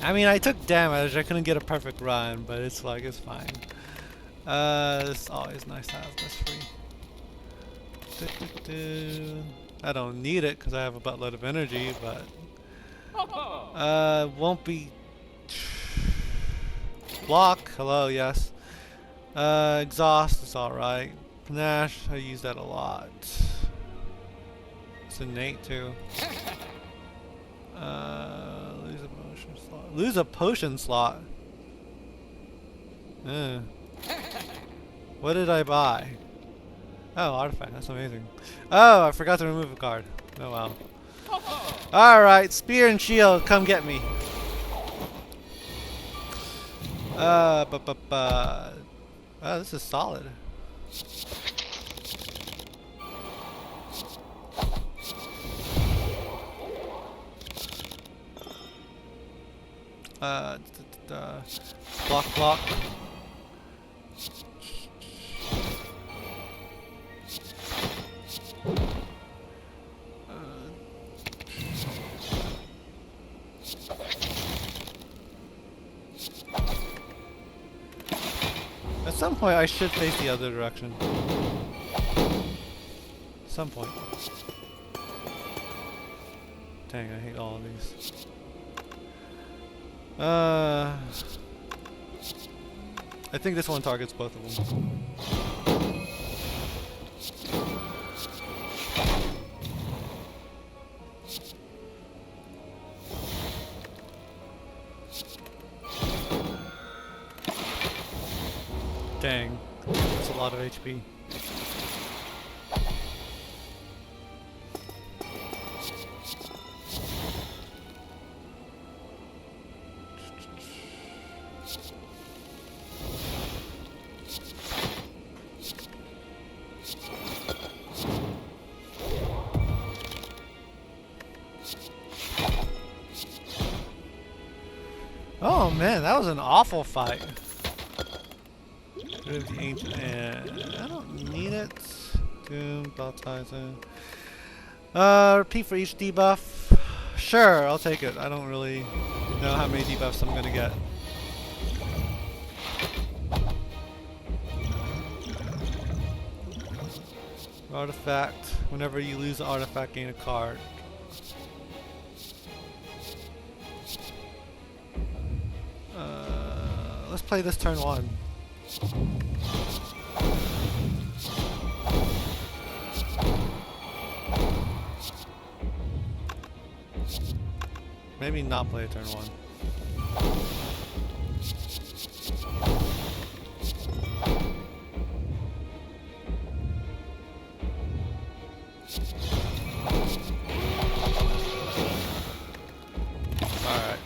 I mean, I took damage, I couldn't get a perfect run, but it's like, it's fine. It's always nice to have this free. I don't need it because I have a buttload of energy, but won't be block. Hello, yes. Exhaust is alright. Panache, I use that a lot. It's innate too. Lose a potion slot. What did I buy? Oh, artifact. That's amazing. Oh, I forgot to remove a card. Oh well. Alright, spear and shield, come get me. Oh, this is solid. Block. At some point I should face the other direction. At some point. Dang, I hate all of these. I think this one targets both of them. Dang, that's a lot of HP. Oh man, that was an awful fight. Rid of the ancient, and I don't need it. Doom, baptizer. Repeat for each debuff. Sure, I'll take it. I don't really know how many debuffs I'm gonna get. Artifact. Whenever you lose an artifact, gain a card. Let's play this turn 1. Maybe not play turn 1. Alright.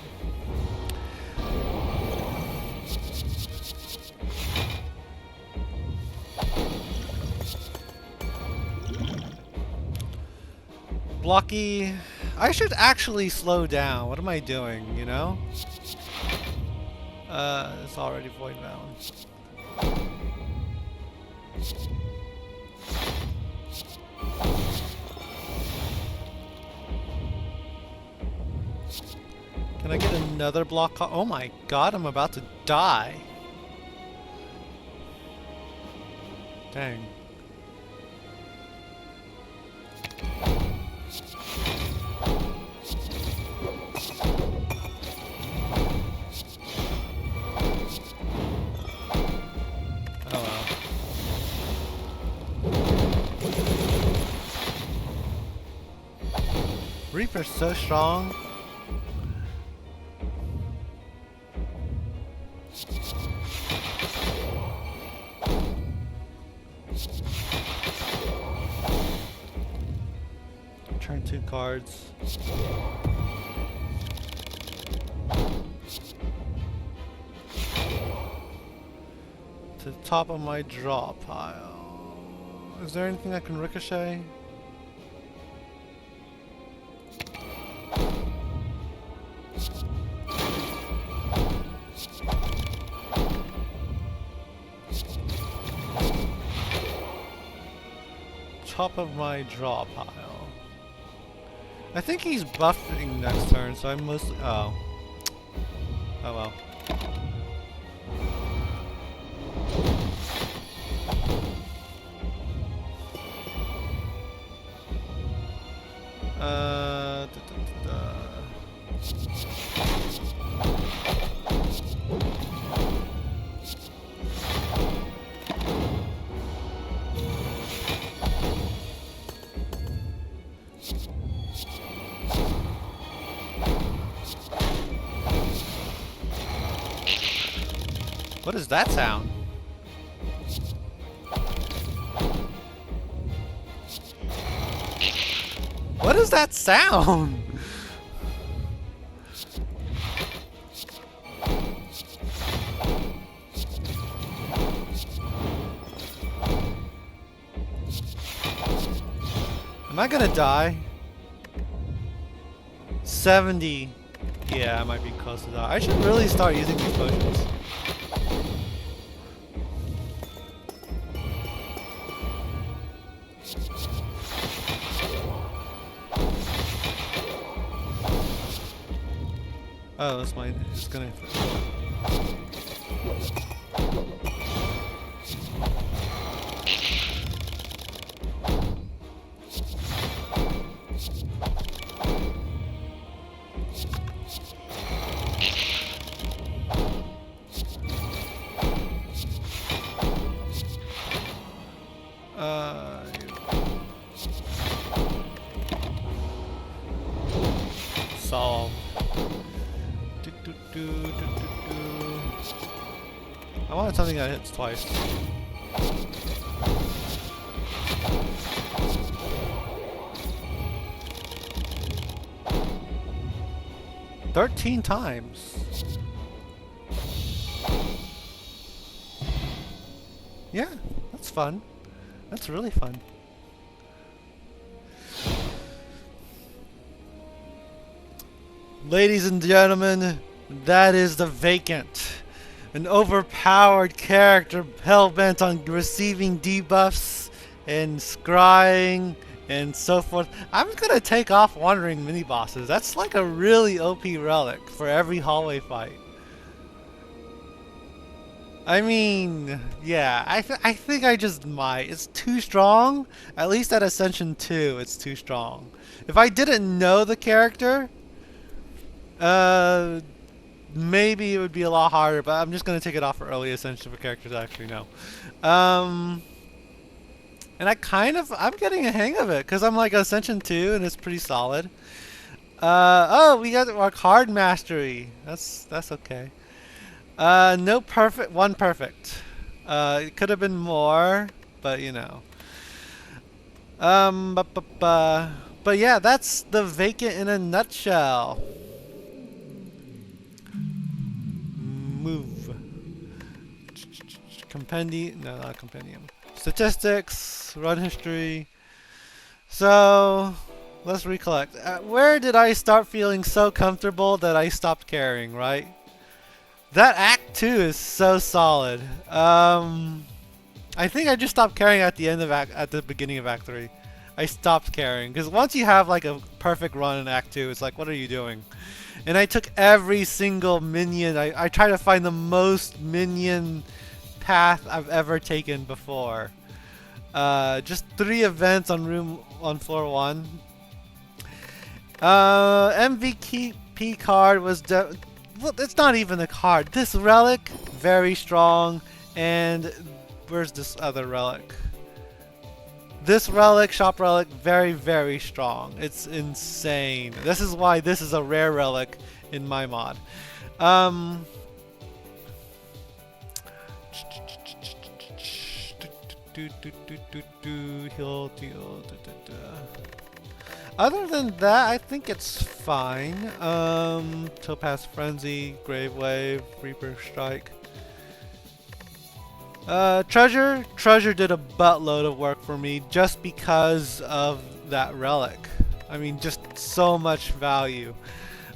Blocky. I should actually slow down. What am I doing, you know? It's already void bound. Can I get another block? Oh my god, I'm about to die. Dang. Reaper's so strong. Turn 2 cards. To the top of my draw pile. Is there anything that can ricochet? Top of my draw pile. I think he's buffing next turn, so I'm mostly. Oh. Oh well. What is that sound? What is that sound? Am I gonna die? 70. Yeah, I might be close to that. I should really start using these potions. Oh, that's mine. It's gonna. Solve. I wanted something that hits twice. $13. Yeah, that's fun. That's really fun. Ladies and gentlemen, that is the Vacant. An overpowered character hell-bent on receiving debuffs and scrying and so forth. I'm gonna take off Wandering Mini-Bosses. That's like a really OP relic for every hallway fight. I mean, yeah, I think I just might. It's too strong. At least at Ascension 2, it's too strong. If I didn't know the character, maybe it would be a lot harder, but I'm just going to take it off for early Ascension for characters I actually know. And I'm getting a hang of it, because I'm like Ascension 2, and it's pretty solid. Oh, we got our card mastery. That's okay. No perfect, one perfect. It could have been more, but you know. But yeah, that's the Vacant in a nutshell. Move. Compendium, no, not compendium. Statistics, run history. So, let's recollect. Where did I start feeling so comfortable that I stopped caring, right? That Act 2 is so solid. I think I just stopped caring at the beginning of Act 3. I stopped caring, because once you have like a perfect run in Act 2, it's like, what are you doing? And I took every single minion. I tried to find the most minion path I've ever taken before. Just 3 events on floor 1. MVP card was well, it's not even a card. This relic, very strong. And where's this other relic? This relic, shop relic, very, very strong. It's insane. This is why this is a rare relic in my mod. Other than that, I think it's fine. Topaz Frenzy, Grave Wave, Reaper Strike. Treasure did a buttload of work for me just because of that relic. I mean, just so much value.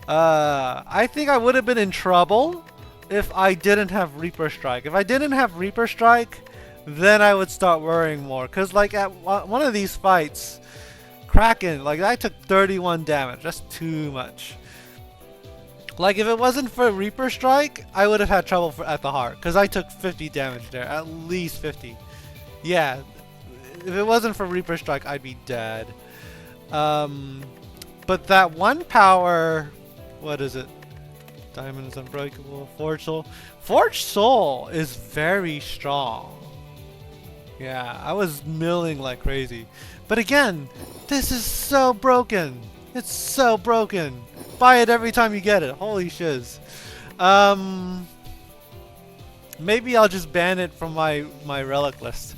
I think I would have been in trouble if I didn't have Reaper Strike. If I didn't have Reaper Strike, then I would start worrying more. Cause like at one of these fights, Kraken, like I took 31 damage. That's too much. Like if it wasn't for Reaper Strike, I would have had trouble at the heart, because I took 50 damage there, at least 50. Yeah, if it wasn't for Reaper Strike, I'd be dead. But that one power, what is it? Diamond is unbreakable. Forge Soul. Forge Soul is very strong. Yeah, I was milling like crazy. But again, this is so broken. It's so broken. Buy it every time you get it. Holy shiz. Maybe I'll just ban it from my relic list.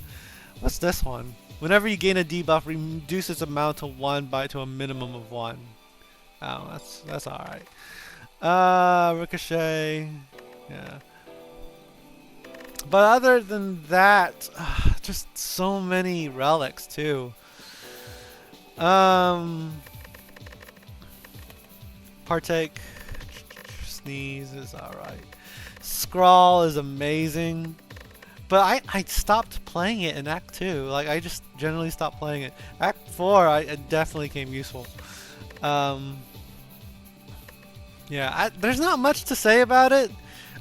What's this one? Whenever you gain a debuff, reduce its amount to 1 to a minimum of 1. Oh, that's alright. Ricochet. Yeah. But other than that, just so many relics too. Partake. Sneeze is alright. Scrawl is amazing. But I stopped playing it in Act 2. Like, I just generally stopped playing it. Act 4, it definitely came useful. Yeah, there's not much to say about it.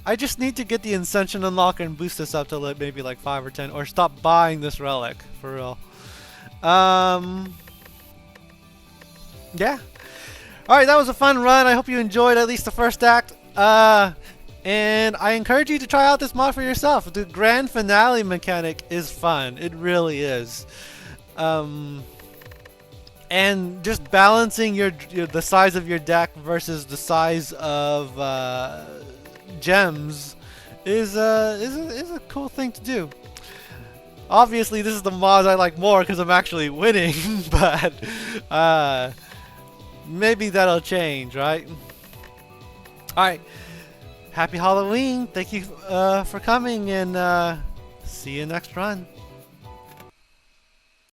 I just need to get the Ascension Unlocker and boost this up to like maybe like 5 or 10. Or stop buying this relic, for real. Yeah. Alright, that was a fun run. I hope you enjoyed at least the first act. And I encourage you to try out this mod for yourself. The grand finale mechanic is fun. It really is. And just balancing the size of your deck versus the size of gems is a cool thing to do. Obviously, this is the mod I like more because I'm actually winning, but maybe that'll change, right? Alright. Happy Halloween. Thank you for coming, and see you next run.